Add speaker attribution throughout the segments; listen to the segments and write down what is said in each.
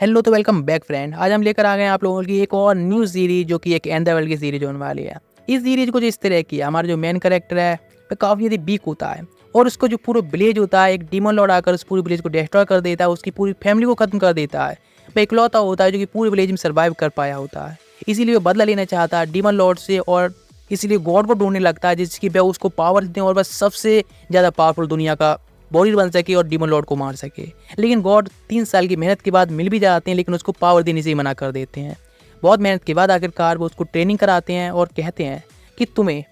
Speaker 1: Hello तो welcome back friend. आज हम लेकर आ गए हैं आप लोगों की एक और न्यू सीरीज जो कि एक एंडरवर्ल्ड की सीरीज होने वाली है। इस सीरीज को जो इस तरह की है, हमारा जो मेन कैरेक्टर है वह काफ़ी ज़्यादा वीक होता है और उसको जो पूरा विलेज होता है, एक डीमन लॉर्ड आकर उस पूरे विलेज को डिस्ट्रॉय कर देता है, उसकी पूरी फैमिली को खत्म कर देता है। वह इकलौता होता है जो कि पूरे विलेज में सर्वाइव कर पाया होता है। इसीलिए वह बदला लेना चाहता है डीमन लॉर्ड से और इसीलिए गॉड को ढूंढने लगता है जिसकी वह उसको पावर दें और बस सबसे ज़्यादा पावरफुल दुनिया का वॉरियर बन सके और डीमन लॉर्ड को मार सके। लेकिन गॉड 3 साल की मेहनत के बाद मिल भी जाते हैं, लेकिन उसको पावर देने से ही मना कर देते हैं। बहुत मेहनत के बाद आखिरकार वो उसको ट्रेनिंग कराते हैं और कहते हैं कि तुम्हें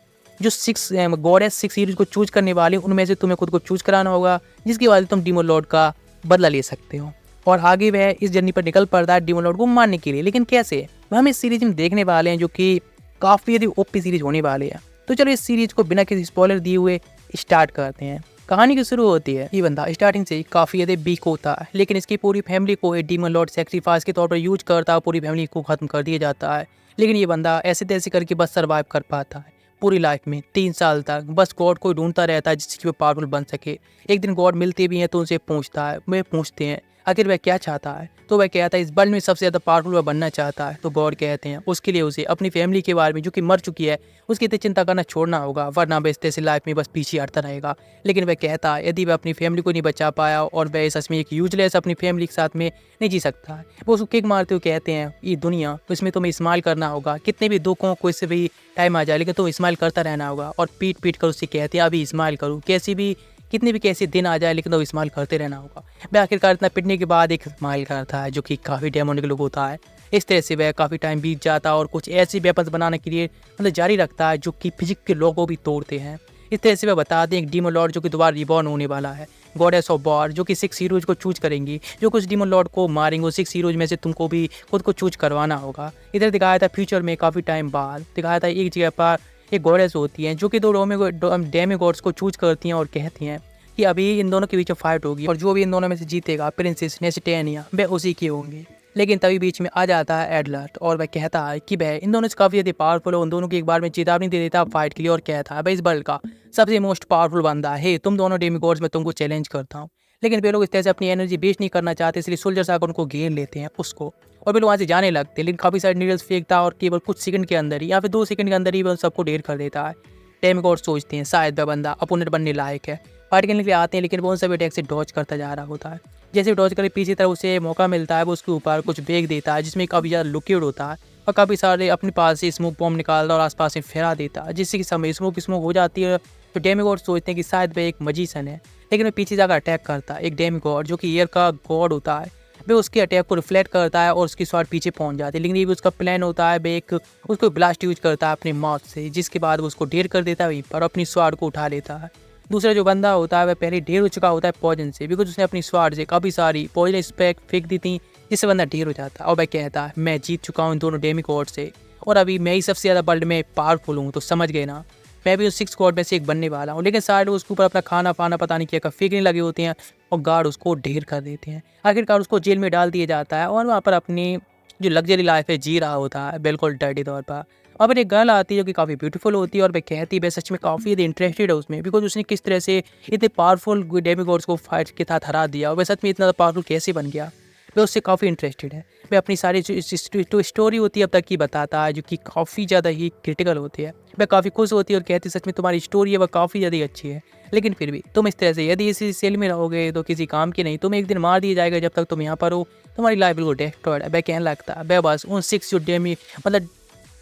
Speaker 1: जो 6 गॉड है 6 हीरोज को चूज करने वाले, उनमें से तुम्हें खुद को चूज कराना होगा, जिसकी वजह से तुम डीमन लॉर्ड का बदला ले सकते हो। और आगे वह इस जर्नी पर निकल पड़ता है डीमन लॉर्ड को मारने के लिए। लेकिन कैसे, वह हम इस सीरीज में देखने वाले हैं जो कि काफ़ी यदि ओपी सीरीज होने वाली है। तो चलो इस सीरीज को बिना किसी स्पॉइलर दिए हुए स्टार्ट करते हैं। कहानी की शुरू होती है, ये बंदा स्टार्टिंग से ही काफ़ी ज़्यादा वीक होता है, लेकिन इसकी पूरी फैमिली को एक डीमन लॉर्ड सेक्रीफाइस के तौर पर यूज करता है, पूरी फैमिली को ख़त्म कर दिया जाता है। लेकिन ये बंदा ऐसे तैसे करके बस सर्वाइव कर पाता है पूरी लाइफ में 3 साल तक। बस गॉड को ढूंढता रहता है जिससे वो पावरफुल बन सके। एक दिन गॉड मिलते भी हैं तो उनसे पूछता है, वे पूछते हैं आखिर वह क्या चाहता है। तो वह कहता है इस वर्ल्ड में सबसे ज़्यादा पावरफुल वह बनना चाहता है। तो गॉड कहते हैं उसके लिए उसे अपनी फैमिली के बारे में जो कि मर चुकी है उसकी इतनी चिंता करना छोड़ना होगा, वरना वह इस तरह से लाइफ में बस पीछे हटता रहेगा। लेकिन वह कहता है यदि वह अपनी फैमिली को नहीं बचा पाया और वह सच में एक यूजलेस अपनी फैमिली के साथ में नहीं जी सकता है। वो उसको किक मारते हुए कहते हैं ये दुनिया, इसमें तुम्हें इस्तेमाल करना होगा, कितने भी दुखों को इससे भी टाइम आ जाए लेकिन तुम्हें इस्तेमाल करता रहना होगा। और पीट पीट कर उससे कहते हैं अभी इस्तेमाल करूँ, कैसी भी कितने भी कैसे दिन आ जाए लेकिन तो इस्तेमाल करते रहना होगा। वह आखिरकार इतना पिटने के बाद एक इस्तेमाल करता है जो कि काफ़ी डेमोनिक लुक होता है। इस तरह से वह काफ़ी टाइम बीत जाता है और कुछ ऐसे वेपन्स बनाने के लिए जारी रखता है जो कि फिजिक्स के लॉ को भी तोड़ते हैं। इस तरह से वह बताते हैं एक डीमन लॉर्ड जो कि दोबारा रिबॉर्न होने वाला है, गॉडेस ऑफ वॉर, जो कि 6 हीरोज को चूज करेंगी, जो कुछ डीमन लॉर्ड को मारेंगे। 6 हीरोज में से तुमको भी खुद को चूज करवाना होगा। इधर दिखाया था फ्यूचर में काफ़ी टाइम बाद दिखाया था एक जगह पर एक गॉडेस होती हैं जो कि 2 डेमी गॉड्स को चूज करती हैं और कहती हैं कि अभी इन दोनों के बीच में फाइट होगी और जो भी इन दोनों में से जीतेगा प्रिंसेस नेस्टेनिया वह उसी की होंगी। लेकिन तभी बीच में आ जाता है एडलर्ट और वह कहता है कि वह इन दोनों से काफ़ी ज़्यादा पावरफुल है। उन दोनों की एक बार में चेतावनी दे देता है फाइट के लिए और कहता है भाई इस वर्ल्ड का सबसे मोस्ट पावरफुल बंदा है तुम दोनों डेमिगॉड्स में, तुमको चैलेंज करता हूँ। लेकिन वे लोग इस तरह से अपनी एनर्जी वेस्ट नहीं करना चाहते, इसलिए सोल्जर्स आकर उनको घेर लेते हैं उसको और वे लोग वहाँ से जाने लगते हैं। लेकिन काफ़ी सारे नीडल्स फेंकता है और केवल कुछ सेकंड के अंदर ही या फिर 2 सेकंड के अंदर ही वह सबको ढेर कर देता है। डेमिगॉड सोचते हैं शायद वह बंदा अपोनेंट बनने लायक है, फाइट करने के लिए आते हैं, लेकिन वो उन सभी अटैक से डॉज करता जा रहा होता है। जैसे डॉज करे पीछे तरफ उसे मौका मिलता है, वो उसके ऊपर कुछ फेंक देता है जिसमें काफ़ी ज़्यादा लिक्विड होता है और काफ़ी सारे अपने पास से स्मोक बॉम्ब निकालता है और आसपास से फैला देता है, जिससे कि समय स्मोक हो जाती है। तो डेमिगॉड सोचते हैं कि शायद वह एक मजीशन है, लेकिन वह पीछे जाकर अटैक करता है। एक डेमिगॉड जो कि एयर का गॉड होता है वह उसके अटैक को रिफ्लेक्ट करता है और उसकी स्वाड पीछे पहुंच जाती है। लेकिन ये भी उसका प्लान होता है, वह एक उसको ब्लास्ट यूज करता है अपनी माउथ से, जिसके बाद वो उसको ढेर कर देता है वहीं पर, अपनी स्वाड को उठा लेता है। दूसरा जो बंदा होता है वह पहले ढेर हो चुका होता है पॉइजन से, बिकॉज उसने अपनी स्वाड से काफ़ी सारी पॉइजन स्पैक फेंक दी थी, जिससे बंदा ढेर हो जाता है। और वह कहता है मैं जीत चुका हूँ इन दोनों डेमिगॉड से और अभी मैं ही सबसे ज़्यादा वर्ल्ड में पावरफुल हूँ, तो समझ गए ना, मैं भी उस 6 गॉड में से एक बनने वाला हूँ। लेकिन सारे लोग उसके ऊपर अपना खाना पाना पता नहीं क्या फेंकने लगे होते हैं और गार्ड उसको ढेर कर देते हैं। आखिरकार उसको जेल में डाल दिया जाता है और वहाँ पर अपनी जो लग्जरी लाइफ है जी रहा होता है बिल्कुल डर्टी तौर पर। और फिर एक गर्ल आती है जो कि काफ़ी ब्यूटीफुल होती है और वह कहती है वह सच में काफ़ी ज़्यादा इंटरेस्टेड है उसमें, बिकॉज उसने किस तरह से इतने पावरफुल डेमिगॉड्स को फाइट के साथ हरा दिया और वह सच में इतना पावरफुल कैसे बन गया। वह उससे काफ़ी इंटरेस्टेड है। वह अपनी सारी जो स्टोरी होती है अब तक की बताता है जो कि काफ़ी ज़्यादा ही क्रिटिकल होती है। वह काफ़ी खुश होती है और कहती है सच में तुम्हारी स्टोरी है वह काफ़ी ज़्यादा अच्छी है, लेकिन फिर भी तुम इस तरह से यदि इसी सेल में रहोगे तो किसी काम की नहीं, तुम्हें एक दिन मार दिया जाएगा। जब तक तुम यहाँ पर हो तुम्हारी लाइफ बिल्कुल डिस्ट्रॉयड है। वह कहने लगता है वह बस उन 6 जो डेमी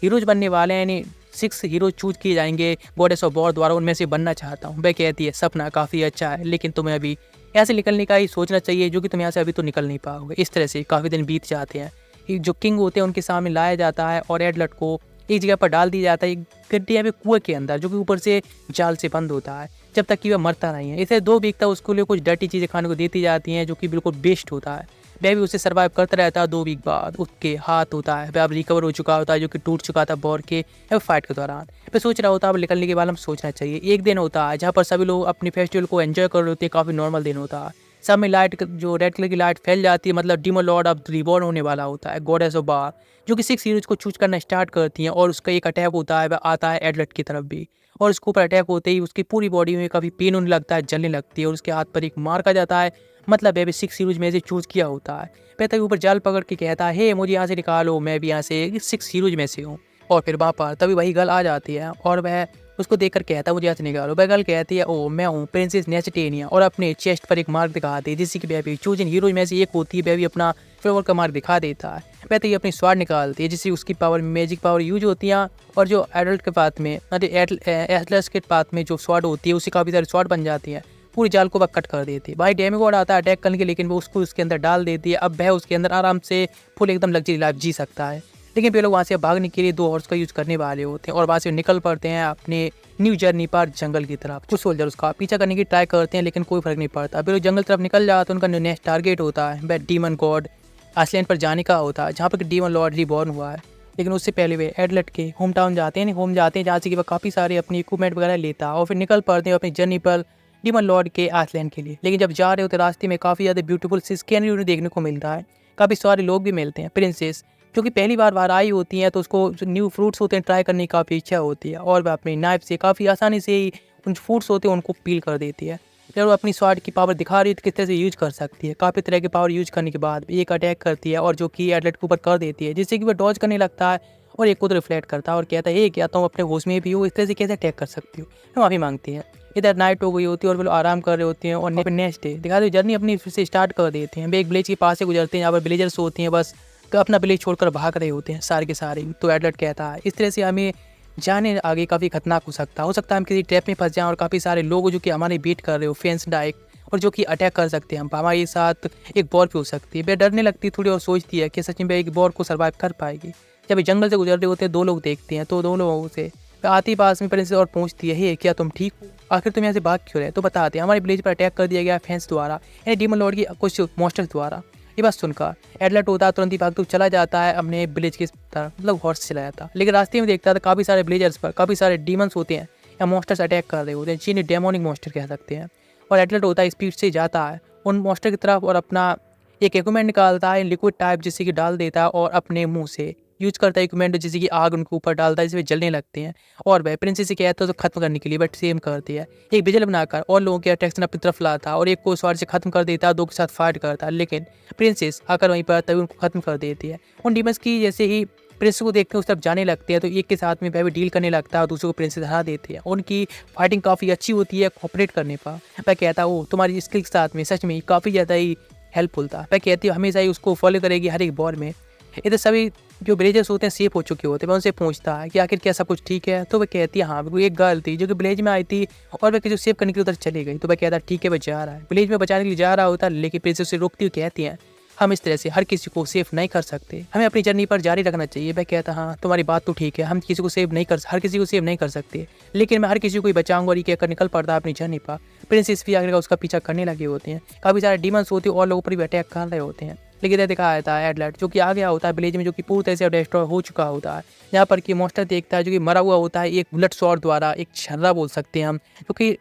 Speaker 1: हीरोज बनने वाले हैं, यानी 6 हीरोज चूज किए जाएंगे गॉडेस ऑफ वॉर द्वारा, उनमें से बनना चाहता हूँ। वह कहती है सपना काफ़ी अच्छा है लेकिन तुम्हें अभी ऐसे निकलने का ही सोचना चाहिए जो कि तुम यहाँ से अभी तो निकल नहीं पाओगे। इस तरह से काफ़ी दिन बीत जाते हैं। जो किंग होते हैं उनके सामने लाया जाता है और एडलट को एक जगह पर डाल दिया जाता है, एक गड्ढे या फिर कुएं के अंदर जो कि ऊपर से जाल से बंद होता है जब तक कि वह मरता नहीं है। इसे 2 वीक तक उसके लिए कुछ डर्टी चीज़ें खाने को देती जाती हैं जो कि बिल्कुल बेस्ट होता है। वह भी उसे सर्वाइव करता रहता है। 2 वीक बाद उसके हाथ होता है वह अब रिकवर हो चुका होता है जो कि टूट चुका था वॉर के या फाइट के दौरान। वह सोच रहा होता है अब निकलने के बाद हम सोचना चाहिए। एक दिन होता है जहाँ पर सभी लोग अपने फेस्टिवल को एंजॉय कर रहे होते हैं, काफ़ी नॉर्मल दिन होता है। सब में लाइट जो रेड कलर की लाइट फैल जाती है, मतलब डीमन लॉर्ड अब रिबॉर्न होने वाला होता है, गॉडेस ऑफ वॉर, जो कि 6 हीरोज को चूज करना स्टार्ट करती हैं और उसका एक अटैक होता है वह आता है एडलट की तरफ भी और उसके ऊपर अटैक होते ही उसकी पूरी बॉडी में काफ़ी पेन होने लगता है, जलने लगती है और उसके हाथ पर एक मार्क आ जाता है, मतलब वह भी 6 हीरोज में से चूज किया होता है। वह तभी ऊपर जाल पकड़ के कहता है, हे मुझे यहाँ से निकालो, मैं भी यहाँ से 6 हीरोज में से हूँ। और फिर वहाँ पर तभी वही गर्ल आ जाती है और वह उसको देखकर कहता है मुझे यहाँ से निकालो। वह गर्ल कहती है, ओ मैं हूँ प्रिंसेस नेस्टेनिया, और अपने चेस्ट पर एक मार्क दिखाती है जिससे कि वह भी चूजन हीरोज में से एक होती है। वह भी अपना फेवर का मार्क दिखा देता है। वह तो ये अपनी स्वाड निकालती है जिससे उसकी पावर मैजिक पावर यूज होती है, और जो एडल्ट के पाथ में एटलस के पाथ में जो स्वाड होती है उससे काफ़ी सारी स्वाड बन जाती है। पूरी जाल को वह कट कर देती है। भाई डेमिगॉड आता है अटैक करने के, लेकिन वो उसको उसके अंदर डाल देती है। अब वह उसके अंदर आराम से फुल एकदम लग्जरी लाइफ जी सकता है। लेकिन वे लोग वहाँ से भागने के लिए 2 हॉर्स का यूज़ करने वाले होते हैं और वहाँ से निकल पड़ते हैं अपने न्यू जर्नी पर जंगल की तरफ। कुछ सोल्जर उसका पीछा करने की ट्राई करते हैं लेकिन कोई फर्क नहीं पड़ता। वे लोग जंगल तरफ निकल जाते हैं। उनका नेक्स्ट टारगेट होता है वह डीमन गॉड आइसलैंड पर जाने का होता है, जहाँ पर डीमन लॉर्ड रिबॉर्न हुआ है। लेकिन उससे पहले वे एडलेट के होम टाउन जाते हैं जहाँ से कि वह काफ़ी सारे अपनी इक्विपमेंट वगैरह लेता है और फिर निकल पड़ते हैं अपनी जर्नी पर डीमन लॉर्ड के आइसलैंड के लिए। लेकिन जब जा रहे होते रास्ते में काफ़ी ज़्यादा ब्यूटीफुल स्कैनरी उन्हें देखने को मिलता है। काफ़ी सारे लोग भी मिलते हैं। प्रिंसेस जो कि पहली बार आई होती हैं, तो उसको जो न्यू फ्रूट्स होते हैं ट्राई करने की काफ़ी इच्छा होती है और वह अपनी नाइफ से काफ़ी आसानी से ही उन फ्रूट्स होते हैं उनको पील कर देती है। फिर वो अपनी स्वाड की पावर दिखा रही है किस तरह से यूज कर सकती है। काफ़ी तरह की पावर यूज करने के बाद एक अटैक करती है और जो कि एडलेट के ऊपर कर देती है, जिससे कि वह डॉज करने लगता है और एक को तो रिफ्लेक्ट करता है और कहता है, क्या तुम अपने होश में भी हो, इस तरह से कैसे अटैक कर सकती हो। तो माफ़ी मांगती है। इधर नाइट हो गई होती है और वो लोग आराम कर रहे होते हैं और नेक्स्ट डे दिखाते जर्नी अपनी फिर से स्टार्ट कर देते हैं। वे एक विलेज के पास से गुजरते हैं जहाँ पर विलेजर्स होती हैं, बस अपना विलेज छोड़कर भाग रहे होते हैं सारे के सारे। तो एडलेट कहता है इस तरह से हमें जाने आगे काफ़ी खतरनाक हो सकता है हम किसी ट्रैप में फंस जाएं और काफ़ी सारे लोग जो कि हमारे बीट कर रहे हो फेंस डाइक और जो कि अटैक कर सकते हैं। हम हमारे साथ एक वॉर भी हो सकती है। वह डरने लगती है थोड़ी और सोचती है कि सच में एक वॉर को सर्वाइव कर पाएगी। जब ये जंगल से गुजर रहे होते हैं 2 लोग देखते हैं, तो 2 लोगों से आती पास में प्रिंसेस और पूछती है, हे क्या तुम ठीक हो, आखिर तुम यहाँ से भाग क्यों रहे। तो बताते हैं हमारे विलेज पर अटैक कर दिया गया फैंस द्वारा, यानी डीमन लॉर्ड की कुछ मॉन्स्टर्स द्वारा। ये बात सुनकर एडलेट होता है तुरंत ही भागते चला जाता है अपने विलेज की तरफ, मतलब हॉर्स चला जाता है। लेकिन रास्ते में देखता था काफ़ी सारे विलेजर्स पर काफ़ी सारे डीमंस होते हैं या मॉन्स्टर्स अटैक कर रहे होते हैं, जिन्हें डेमोनिक मॉन्स्टर कह सकते हैं। और एडलेट होता है स्पीड से जाता है उन मॉन्स्टर की तरफ और अपना एक इक्विपमेंट निकालता है लिक्विड टाइप, जिससे कि डाल देता है और अपने मुंह से यूज करता है इक्विपमेंट, जैसे कि आग उनके ऊपर डालता है जिसमें जलने लगते हैं। और वह प्रिंसेस से कहता है तो खत्म करने के लिए बट सेम करती है, एक बिजल बनाकर और लोगों के अट्रैक्शन अपनी तरफ लाता और एक को स्वार से खत्म कर देता है, 2 के साथ फाइट करता है। लेकिन प्रिंसेस आकर वहीं पर तभी उनको खत्म कर देती है। उन डीमंस की जैसे ही प्रिंसेस को देखते हैं उस तरफ जाने लगते हैं, तो एक के साथ में वह भी डील करने लगता है और दूसरे को प्रिंसेस हरा देते हैं। उनकी फाइटिंग काफ़ी अच्छी होती है कोऑपरेट करने पर। वह कहता है वो तुम्हारी स्किल के साथ में सच में काफ़ी ज़्यादा ही हेल्पफुल था। वह कहती है हमेशा ही उसको फॉलो करेगी हर एक वॉर में। इधर सभी जो विलेजर्स होते हैं सेफ हो चुके होते हैं। वह उनसे पूछता है कि आखिर क्या सब कुछ ठीक है। तो वह कहती है हाँ बिल्कुल। एक गर्ल थी जो कि विलेज में आई थी और वह किसी सेव करने के लिए उधर चली गई। तो वह कहता है ठीक है वह जा रहा है, विलेज में बचाने के लिए जा रहा होता है। लेकिन प्रिंसेस उसे रोकती हुई कहती हैं हम इस तरह से हर किसी को सेफ नहीं कर सकते, हमें अपनी जर्नी पर जारी रखना चाहिए। वह कहता हाँ तुम्हारी बात तो ठीक है, हम किसी को सेव नहीं कर हर किसी को सेव नहीं कर सकते, लेकिन मैं हर किसी को ही बचाऊंगा। और ये कहकर निकल पड़ता है अपनी जर्नी पर। प्रिंसेस भी आगे उसका पीछा करने लगे होते हैं। काफ़ी सारे डीमंस होते हैं और लोगों पर भी अटैक कर रहे होते हैं। लेकिन यह दिखाया जाता है एडलेट जो कि आ गया होता है विलेज में, जो कि पूरी तरह से डिस्ट्रॉय हो चुका होता है। यहाँ पर कि मॉन्स्टर देखता है जो कि मरा हुआ होता है एक बुलेट शॉट द्वारा, एक छर्रा बोल सकते हैं हम, जो कि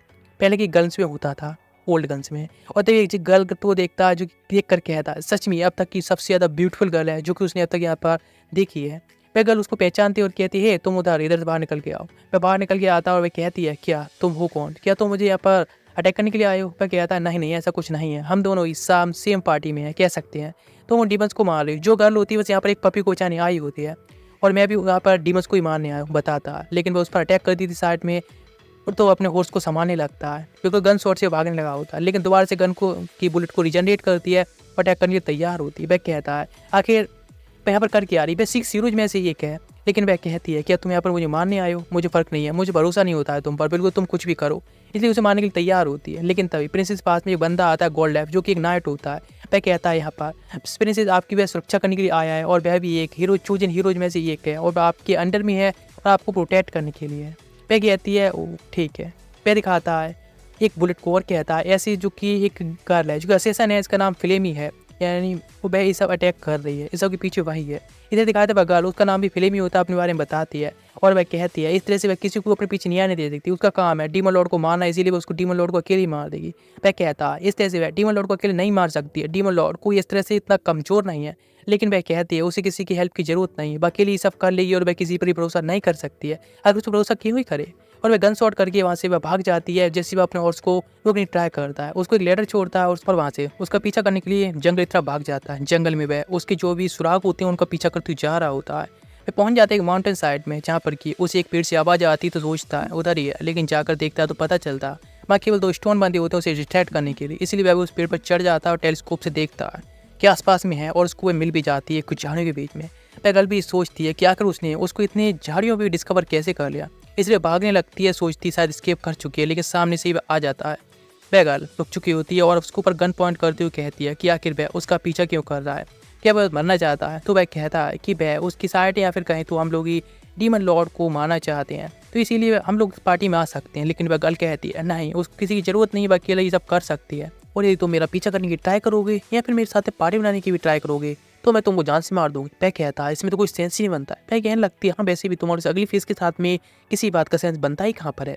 Speaker 1: पहले की गन्स में होता था, ओल्ड गन्स में। और तभी एक गर्ल तो देखता है जो कि देख कर कहता है सच में अब तक की सबसे ज़्यादा ब्यूटीफुल गर्ल है जो कि उसने अब तक यहाँ पर देखी है। वह गर्ल उसको पहचानती है और कहती है तुम उधर इधर बाहर निकल के आओ। वह बाहर निकल के आता है और वह कहती है क्या तुम हो कौन, क्या तुम मुझे यहाँ पर अटैक करने के लिए आए हो। वह कहता है नहीं ऐसा कुछ नहीं है, हम दोनों इस सेम पार्टी में हैं कह सकते हैं। तो वो डीमंस को मार रही जो गर्ल होती है बस यहाँ पर एक पपी को बचाने आई होती है और मैं भी यहाँ पर डीमंस को ही मारने आया हूँ बताता है। लेकिन वह उस पर अटैक कर दी थी साइड में और तो अपने हॉर्स को संभालने लगता है क्योंकि गन शॉट से भागने लगा होता है। लेकिन दोबारा से गन को की बुलेट को रिजनरेट करती है और अटैक करने के लिए तैयार होती है। वह कहता है आखिर यहाँ पर करके आ रही वह 6 हीरोज में से एक है। लेकिन वह कहती है क्या तुम यहाँ पर मुझे मारने आए हो, मुझे फ़र्क नहीं है, मुझे भरोसा नहीं होता है तुम पर, बिल्कुल तुम कुछ भी करो। इसलिए उसे मारने के लिए तैयार होती है। लेकिन तभी प्रिंसेस पास में एक बंदा आता है गोल्ड लैफ जो कि एक नाइट होता है। वह कहता है यहाँ पर प्रिंसेस आपकी वह सुरक्षा करने के लिए आया है और वह भी एक हीरो चूजन हीरोज में से एक है और वह आपके अंडर में है और आपको प्रोटेक्ट करने के लिए। वह कहती है ओ ठीक है। वह दिखाता है एक बुलेट को और कहता है ऐसी जो कि एक गर्ल है जो कि असेसन है, इसका नाम फ्लेमी है, यानी वो वह ये सब अटैक कर रही है, इस सब के पीछे वही है। इधर दिखाते वह गर्ल उसका नाम भी फ्लेमी होता है, अपने बारे में बताती है और वह कहती है इस तरह से वह किसी को अपने पीछे नहीं आने दे सकती, उसका काम है डीमन लॉर्ड को मारना, इसीलिए वो उसको डीमन लॉर्ड को अकेले ही मार देगी। वह कहता है इस तरह से वह डीमन लॉर्ड को अकेले नहीं मार सकती है, डीमन लॉर्ड कोई इस तरह से इतना कमज़ोर नहीं है। लेकिन वह कहती है उसे किसी की हेल्प की जरूरत नहीं है, वह अकेले ही सब कर लेगी और वह किसी पर ही भरोसा नहीं कर सकती है। अगर उस पर भरोसा क्यों ही करे, और वह गन शॉट करके वहाँ से वह भाग जाती है। जैसे वह अपने हॉर्स को रोकने ट्राई करता है, उसको एक लेटर छोड़ता है और उस पर वहाँ से उसका पीछा करने के लिए जंगल की तरफ भाग जाता है। जंगल में वह उसके जो भी सुराग होते हैं उनका पीछा करते जा रहा होता है। वह पहुंच जाता है एक माउंटेन साइड में, जहाँ पर कि उसे एक पेड़ से आवाज़ आती तो सोचता है उधर ही है, लेकिन जाकर देखता है तो पता चलता वहाँ केवल 2 स्टोन बंधे होते हैं उसे डिस्ट्रैक्ट करने के लिए। इसलिए वह उस पेड़ पर चढ़ जाता है और टेलीस्कोप से देखता है कि आसपास में है और उसको वह मिल भी जाती है कुछ झाड़ियों के बीच में। वह गल भी सोचती है कि आखिर उसने उसको इतने झाड़ियों में डिस्कवर कैसे कर लिया, इसलिए भागने लगती है। सोचती शायद स्केप कर चुकी है, लेकिन सामने से ही वह आ जाता है। वह गर्ल रुक चुकी होती है और उसके ऊपर गन पॉइंट करते हुए कहती है कि आखिर वह उसका पीछा क्यों कर रहा है, क्या वह मरना चाहता है। तो वह कहता है कि वह उसकी साइड या फिर कहें तो हम लोग ही डीमन लॉर्ड को मारना चाहते हैं, तो इसीलिए हम लोग पार्टी में आ सकते हैं। लेकिन वह गर्ल कहती है नहीं, उसको किसी की ज़रूरत नहीं है, वह अकेला ये सब कर सकती है। और यदि तुम मेरा पीछा करने की ट्राई करोगे या फिर मेरे साथ पार्टी बनाने की भी ट्राई करोगे तो मैं तुमको जान से मार दूंगी। वह कहता है इसमें तो कोई सेंस ही नहीं बनता है। वह कहने लगती है हाँ वैसे भी तुम्हारे अगली फेस के साथ में किसी बात का सेंस बनता ही कहाँ पर है।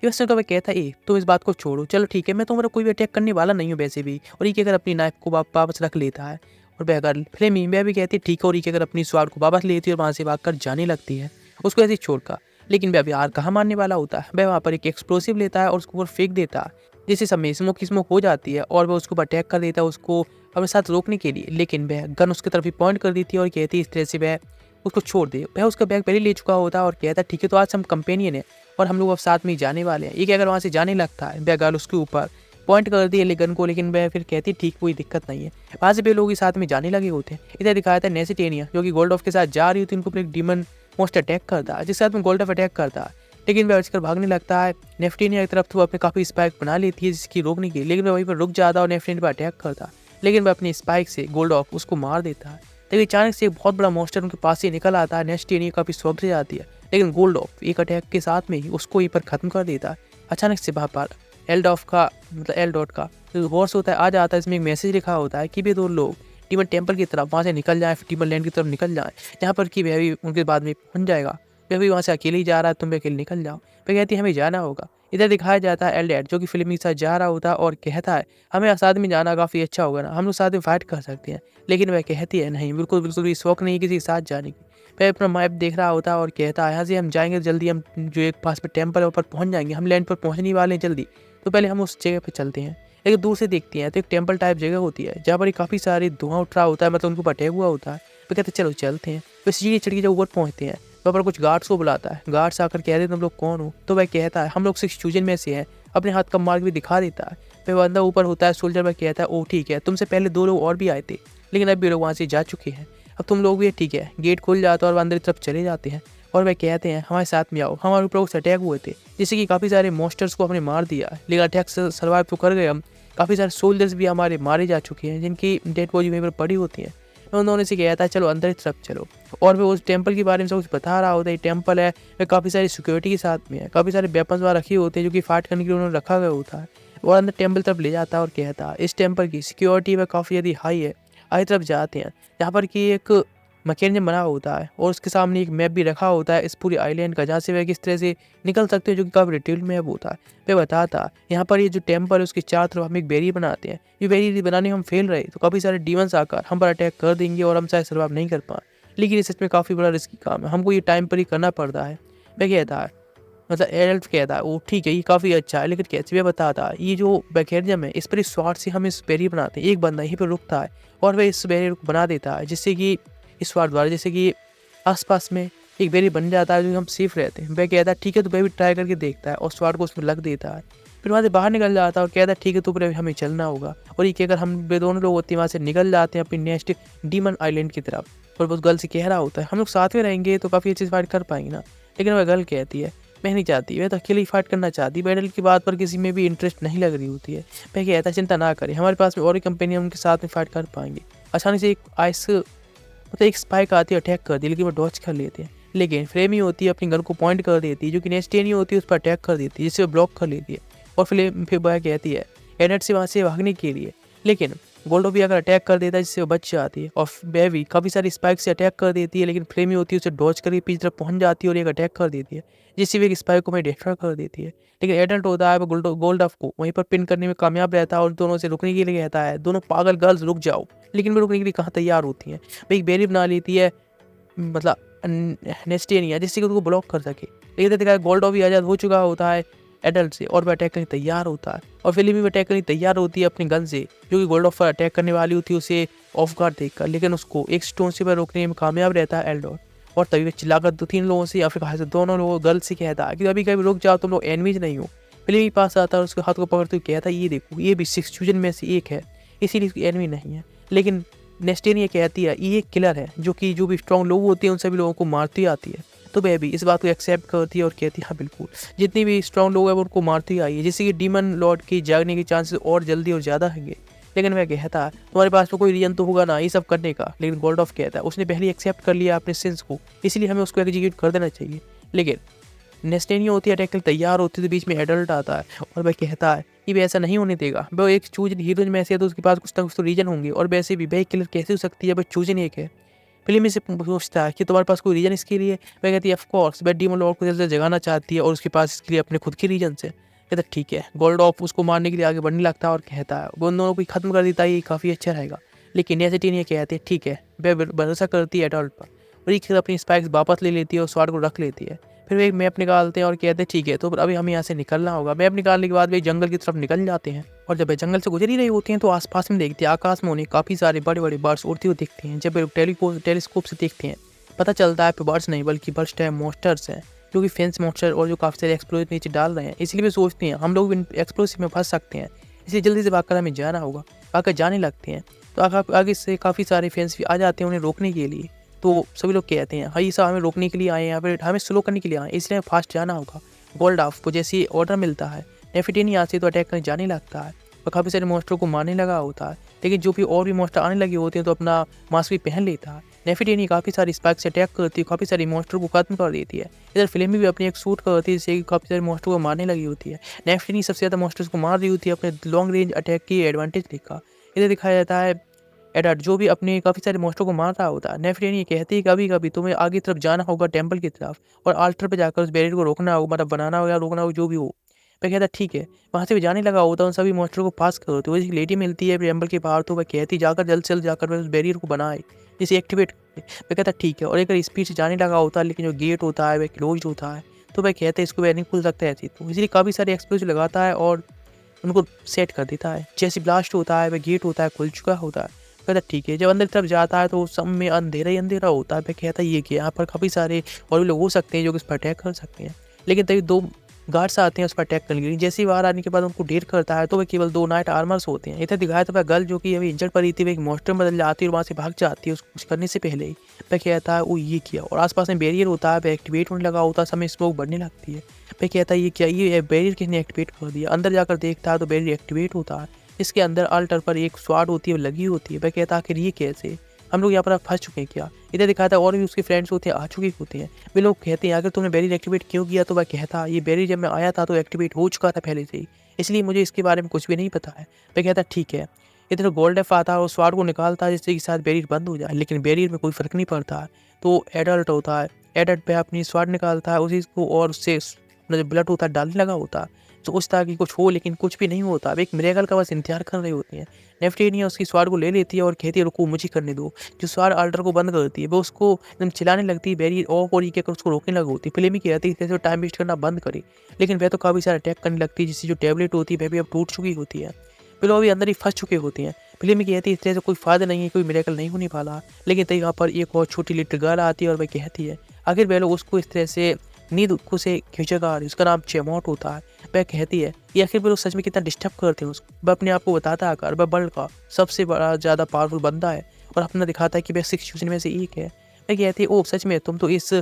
Speaker 1: यूएसए का वह कहता है तुम इस बात को छोड़ो, चलो ठीक है मैं तुम्हारा कोई भी अटैक करने वाला नहीं हूँ वैसे भी। और ये कहकर अपनी नाइफ को वापस रख लेता है। और वह गर्ल फ्लेमी वह भी कहती है ठीक है, और ये कहकर अपनी स्वाड को वापस लेती है और वहाँ से भागकर जाने लगती है उसको ऐसे छोड़कर। लेकिन वह अभी यार कहाँ मारने वाला होता है। वह वहाँ पर एक एक्सप्लोसिव लेता है और उसको ऊपर फेंक देता है, जिससे सब में स्मोक हो जाती है और वह उसको ऊपर अटैक कर देता है उसको अपने साथ रोकने के लिए। लेकिन वह गन उसकी तरफ ही पॉइंट कर देती है और कहती है इस तरह से वह उसको छोड़ दे। वह उसका बैग पहले ले चुका होता है और कहता है ठीक है तो आज हम कंपेनियन है और हम लोग अब साथ में ही जाने वाले हैं। ये अगर वहाँ से जाने लगता है वह गर्ल उसके ऊपर पॉइंट कर दी है गन को, लेकिन वह फिर कहती ठीक कोई दिक्कत नहीं है। वहाँ से वे लोग साथ में जाने लगे होते हैं। इधर दिखाया था नेसिटेनिया जो कि गोल्ड ऑफ के साथ जा रही होती है, उनको एक डीमन मोस्ट अटैक करता है जिसके साथ में गोल्ड ऑफ अटैक करता है। लेकिन वह बचकर भागने लगता है। नेफ्टिनिया की तरफ तो अपने काफ़ी स्पाइक बना लेती है जिसकी रोकने की, लेकिन वह वहीं पर रुक जाता है और नेफ्टिनिया पर अटैक करता है। लेकिन वह अपनी स्पाइक से गोल्ड ऑफ उसको मार देता है। लेकिन अचानक से एक बहुत बड़ा मॉन्स्टर उनके पास से निकल आता है। नेफ्टिनिया काफ़ी शॉक से जाती है, लेकिन गोल्ड ऑफ एक अटैक के साथ में ही उसको वहीं पर खत्म कर देता है। अचानक से वहाँ पर एल डॉट का जो हॉर्स होता है आ जाता है। इसमें एक मैसेज लिखा होता है कि वे 2 लोग टीमन टेम्पल की तरफ वहाँ से निकल जाए, टीमन लैंड की तरफ निकल जाए, जहाँ पर कि वह भी उनके बाद में पहुँच जाएगा। वह भी वहाँ से अकेले ही जा रहा है, तुम भी अकेले निकल जाओ। वह कहती है हमें जाना होगा। इधर दिखाया जाता है एल्डेड जो कि फिल्म के साथ जा रहा होता है और कहता है हमें साथ में जाना काफ़ी अच्छा होगा ना, हम लोग साथ में फाइट कर सकते हैं। लेकिन वह कहती है नहीं, बिल्कुल भी शौक नहीं किसी के साथ जाने की। वह अपना मैप देख रहा होता है और कहता है यहाँ से हम जाएंगे जल्दी, हम जो एक पास में टेम्पल है ऊपर पहुँच जाएंगे, हम लैंड पर पहुँचने वाले हैं जल्दी, तो पहले हम उस जगह पर चलते हैं। लेकिन दूर से देखती हैं तो एक टेम्पल टाइप जगह होती है जहाँ पर काफ़ी सारे धुआं उठ रहा होता है, मतलब उनको ऊपर अटैक हुआ होता है। वो कहते चलो चलते हैं। तो सीढ़ी चढ़ के जब ऊपर पहुँचते हैं वहाँ पर कुछ गार्ड्स को बुलाता है। गार्ड्स आकर कहते हैं तुम लोग कौन हो। तो वह कहता है हम लोग 6 चूजन में से हैं, अपने हाथ का मार्ग भी दिखा देता है। फिर बंदा ऊपर होता है सोल्जर में कहता है ओ ठीक है, तुमसे पहले 2 लोग और भी आए थे लेकिन अब भी लोग वहाँ से जा चुके हैं, अब तुम लोग भी ठीक है। गेट खुल जाता है और अंदर की तरफ चले जाते हैं और वह कहते हैं हमारे साथ में आओ, हमारे ऊपर कुछ अटैक हुए थे जिससे कि काफ़ी सारे मॉन्स्टर्स को हमने मार दिया, लेकिन अटैक से सर्वाइव तो कर गए हम। काफ़ी सारे सोल्जर्स भी हमारे मारे जा चुके हैं जिनकी डेड बॉडी वहीं पर पड़ी होती है। उन्होंने से कहता है चलो अंदर की तरफ चलो, और वो उस टेम्पल के बारे में सब कुछ बता रहा होता है। टेम्पल है वह काफ़ी सारी सिक्योरिटी के साथ में है, काफ़ी सारे वेपन्स वहाँ रखे होते हैं जो कि फाइट करने के लिए उन्होंने रखा गया होता है। और अंदर टेम्पल तरफ ले जाता है और कहता है इस टेम्पल की सिक्योरिटी वह काफ़ी ज़्यादा हाई है। आगे तरफ जाते हैं जहाँ पर कि एक मैकेनिज्म बना होता है और उसके सामने एक मैप भी रखा होता है इस पूरी आइलैंड का, जहाँ से वह किस तरह से निकल सकते हैं, जो कि काफ़ी डिटेल मैप होता है। वह बताता यहाँ पर ये जो टेम्पल है उसके चारों तरफ हम एक बैरियर बनाते हैं, ये बैरियर बनाने में हम फेल रहे तो काफ़ी सारे डीमंस आकर हम पर अटैक कर देंगे और हम शायद सर्वाइव नहीं कर पाए। लेकिन ये सच में काफ़ी बड़ा रिस्की काम है, हमको ये टाइम पर ही करना पड़ता है। वह कहता है मतलब एल्फ कहता है वो ठीक है ये काफ़ी अच्छा है, लेकिन कैसे वह बताता है ये जो बैकेरियम है इस पर इस स्वाड से हम इस बैरियर बनाते हैं। एक बंदा यहीं पर रुकता है और वह इस बैरियर को बना देता है जिससे कि इस स्वाड द्वारा जैसे कि आसपास में एक बैरियर बन जाता है जो हम सेफ रहते हैं। वह कहता है ठीक है तो वह भी ट्राई करके देखता है और स्वाड को उसमें लग देता है। फिर वहाँ से बाहर निकल जाता है और कहता है ठीक है तो फिर हमें चलना होगा। और ये कहकर हम वे दोनों लोग होते हैं वहाँ से निकल जाते हैं अपनी नेक्स्ट डीमन आइलैंड की तरफ। और उस गर्ल से कह रहा होता है हम लोग साथ में रहेंगे तो काफ़ी अच्छी से फाइट कर पाएंगे ना। लेकिन वह गर्ल कहती है मैं नहीं चाहती, वह तो अकेले ही फाइट करना चाहती, बैटल की बात पर किसी में भी इंटरेस्ट नहीं लग रही होती है। वह कहता है चिंता ना करें, हमारे पास में और एक कंपनी उनके साथ में फाइट कर पाएंगे। अचानक से एक आइस मतलब एक स्पाइक आती है अटैक कर दी, लेकिन वो डॉच कर लेते हैं। लेकिन फ्रेमी होती है अपनी गन को पॉइंट कर देती है जो कि नेस्टेनी होती है उस पर अटैक कर देती है जिससे वो ब्लॉक कर लेती है। और फिर वह कहती है एनेट से वहाँ से भागने के लिए, लेकिन गोल्डो भी अगर अटैक कर देता है जिससे वो बच जाती है। और वह भी काफ़ी सारी स्पाइक से अटैक कर देती है, लेकिन फ्रेमी होती है उसे डॉच करके पीछे तरफ पहुँच जाती है और एक अटैक कर देती है जिससे भी एक स्पाइक को मैं डिस्ट्रॉय कर देती है। लेकिन एडल्ट होता है वो गोल्डफ को वहीं पर पिन करने में कामयाब रहता है और दोनों से रुकने के लिए कहता है दोनों पागल गर्ल्स रुक जाओ, लेकिन वो रुकने के लिए कहाँ तैयार होती हैं। वह एक बैरियर बना लेती है मतलब नेस्टेनिया, जिससे कि उसको ब्लॉक कर सके। लेकिन देखा है गोल्डो भी आज़ाद हो चुका होता है एडल्ट से और वह अटैक करने तैयार होता है, और फिल्म भी अटैक करने तैयार होती है अपनी गन से, जो कि गोल्डो पर अटैक करने वाली होती है उसे ऑफ गार्ड देखकर। लेकिन उसको एक स्टोन से वह रोकने में कामयाब रहता है एल्डोर, और तभी वह चिल्लाकर 2-3 लोगों से या फिर कहा से दोनों लोगों गर्ल से कहता है कि अभी कभी रुक जाओ, तुम लोग एनिमीज नहीं हो। फिल्म के पास आता है और उसके हाथ को पकड़ते हुए कहता है ये देखो, ये भी 6 फ्यूजन में से एक है, इसीलिए इसकी एनिमी नहीं है। लेकिन नेस्टेनिया कहती है ये एक किलर है जो कि जो भी स्ट्रॉन्ग लोग होते हैं उन सभी लोगों को मारती आती है। तो वह भी इस बात को एक्सेप्ट करती है और कहती है हाँ बिल्कुल, जितनी भी स्ट्रॉन्ग लोग हैं वो उनको मारती आई है, जिससे कि डीमन लॉर्ड की जागने के चांसेस और जल्दी और ज़्यादा होंगे। लेकिन वह कहता है तुम्हारे पास तो कोई रीजन तो होगा ना ये सब करने का। लेकिन गोल्डॉफ कहता है उसने पहले एक्सेप्ट कर लिया अपने सिंस को, इसलिए हमें उसको एग्जीक्यूट कर देना चाहिए। लेकिन नेस्टेनिया होती है अटैक के लिए तैयार होती है, तो बीच में एडल्ट आता है और वह कहता है कि वह ऐसा नहीं होने देगा। वह एक चूजन हीरोइन में से है तो उसके पास कुछ ना कुछ तो रीजन होंगे, और वैसे भी वह किलर कैसे हो सकती है, वह चूजन एक है। फिल्म से पूछता है कि तुम्हारे पास कोई रीजन इसके लिए। वह कहती है ऑफ कोर्स, वह डीमन लॉर्ड को जल्दी से जगाना चाहती है और उसके पास इसके लिए अपने खुद के रीजन से। कहता ठीक है। गोल्डॉफ उसको मारने के लिए आगे बढ़ने लगता है और कहता है वो उन दोनों को खत्म कर देता है, ये काफ़ी अच्छा रहेगा। लेकिन नेस्टेनिया कहती है ठीक है। वह भरोसा करती है एडल्ट पर और एक अपनी स्पाइक्स वापस ले लेती है और स्वाड को रख लेती है। फिर वे एक मैप निकालते हैं और कहते हैं ठीक है, तो अभी हमें यहाँ से निकलना होगा। मैप निकालने के बाद वे जंगल की तरफ निकल जाते हैं, और जब वे जंगल से गुजर ही रहे होते हैं तो आसपास में देखते हैं आकाश में उन्हें काफ़ी सारे बड़े बड़े बर्ड्स उड़ते हुए दिखते हैं। जब वे टेलीस्कोप से देखते हैं पता चलता है बर्ड्स नहीं बल्कि बर्ड्स है मॉन्स्टर्स हैं, जो कि फेंस मॉन्स्टर और जो काफ़ी सारे एक्सप्लोजिव नीचे डाल रहे हैं। इसलिए वे सोचते हैं हम लोग एक्सप्लोसिव में फंस सकते हैं, इसलिए जल्दी से भागकर हमें जाना होगा। भागकर जाने लगते हैं तो आगे से काफ़ी सारे फेंस भी आ जाते हैं उन्हें रोकने के लिए। तो सभी लोग कहते हैं हाँ ये सब हमें रोकने के लिए आए हैं, यहाँ पर हमें स्लो करने के लिए आए हैं, इसलिए फास्ट जाना होगा। गोल्डॉफ को जैसे ऑर्डर मिलता है नेफिटेनिया से तो अटैक करने जाने लगता है और काफ़ी सारे मॉन्स्टर को मारने लगा होता है। लेकिन जो भी और भी मॉन्स्टर आने लगे होते हैं तो अपना मास्क भी पहन लेता है। नेफिटेनिया काफ़ी सारी स्पाइक से अटैक करती है, काफ़ी सारे मॉन्स्टर को खत्म कर देती है। इधर फिल्म में भी अपनी एक शूट करती है जिससे काफ़ी सारे मॉन्स्टर को मारने लगी होती है। नेफिटेनिया सबसे ज़्यादा मॉन्स्टर्स को मार रही होती है अपने लॉन्ग रेंज अटैक की एडवांटेज लेकर। इधर दिखाया जाता है एडल्ट जो भी अपने काफ़ी सारे मॉन्स्टर को मार रहा होता है। नेफिटेनिया कहती है कभी कभी तुम्हें आगे तरफ जाना होगा टेंपल की तरफ और आल्टर पे जाकर उस बैरियर को रोकना होगा, मतलब बनाना होगा या रोकना होगा जो भी हो। मैं कहता ठीक है। वहाँ से भी जाने लगा होता है उन सभी मॉन्स्टर को पास कर होते। एक लेडी मिलती है टेंपल के बाहर, तो वह कहती जाकर जल्द से जल्द जाकर वह उस बैरियर को बनाए जिसे एक्टिवेट करे। मैं कहता ठीक है, और एक स्पीड से जाने लगा होता है लेकिन जो गेट होता है वह क्लोज होता है, तो वह कहते हैं इसको वह नहीं खुल सकता है ऐसी, तो इसलिए काफ़ी सारे एक्सप्लोजिव लगाता है और उनको सेट कर देता है। जैसे ब्लास्ट होता है वह गेट होता है खुल चुका होता है। कहता ठीक है। जब अंदर की तरफ जाता है तो सब में अंधेरा ही अंधेरा होता है। वह कहता है ये कि यहाँ पर काफ़ी सारे और भी लोग हो सकते हैं जो कि उस पर अटैक कर सकते हैं। लेकिन तभी 2 गार्ड्स आते हैं उस पर अटैक करने के लिए। जैसे ही बाहर आने के बाद उनको ढेर करता है तो वह केवल 2 नाइट आर्मर्स होते हैं। इधर दिखाया था वह गर्ल जो कि अभी इंजर्ड पड़ी थी, वह एक मॉन्स्टर में बदल जाती है और वहाँ से भाग जाती है उसको कुछ करने से पहले ही। वह कहता है वो ये किया, और आसपास में बैरियर होता है वह एक्टिवेट होने लगा होता है, समय स्मोक बढ़ने लगती है। वह कहता है ये क्या, ये बैरियर किसने एक्टिवेट कर दिया। अंदर जाकर देखता है तो बैरियर एक्टिवेट होता है। इसके अंदर अल्टर पर एक स्वाड होती है वो लगी होती है। वह कहता है आखिर ये कैसे, हम लोग यहाँ पर फंस चुके हैं क्या। इधर दिखाता है और भी उसके फ्रेंड्स होते हैं आ चुके होते हैं। वे लोग कहते हैं अगर तुमने बैरियर एक्टिवेट क्यों किया, तो वह कहता ये बैरियर जब मैं आया था तो एक्टिवेट हो चुका था पहले से ही, इसलिए मुझे इसके बारे में कुछ भी नहीं पता है। वह कहता ठीक है। इधर गोल्डफ आता है और स्वाड को निकालता है जिससे कि साथ बैरियर बंद हो जाए, लेकिन बैरियर में कोई फर्क नहीं पड़ता। तो एडल्ट होता है, एडल्ट पे अपनी स्वाड निकालता है उसी को और उससे जो ब्लड होता है डालने लगा होता है। तो उस तरह की कुछ हो लेकिन कुछ भी नहीं होता। अब एक मिरेकल का बस इंतजार कर रही होती है। नेफिटेनिया उसकी स्वाड को ले लेती है और कहती है रुको मुझे करने दो। जो स्वाड अल्टर को बंद करती है वो उसको एकदम चिल्लाने लगती है, बैरियर ऑफ और ये कहकर उसको रोकने लगी होती है। फिल्म ही कहती है टाइम वेस्ट करना बंद करे, लेकिन वह तो काफ़ी सारा अटैक करने लगती है जिससे जो टैबलेट होती है वह भी अब टूट चुकी होती है। फिर वो अभी अंदर ही फंस चुके होते हैं। फिल्म में कहती है इस तरह से कोई फायदा नहीं है, कोई मिरेकल नहीं होने वाला। लेकिन तभी वहाँ पर एक और छोटी लिटिल गर्ल आती है और वह कहती है आखिर वह लोग उसको इस तरह से नींद को से खींचेगा, उसका नाम चेमोट होता है। वह कहती है ये आखिर वो लोग सच में कितना डिस्टर्ब करते हैं उसको। वह अपने आप को बताता है आकर वह वर्ल्ड का सबसे बड़ा ज़्यादा पावरफुल बंदा है और अपना दिखाता है कि वह 6 फ्यूजन में से एक है। वह कहती है ओ सच में तुम तो इस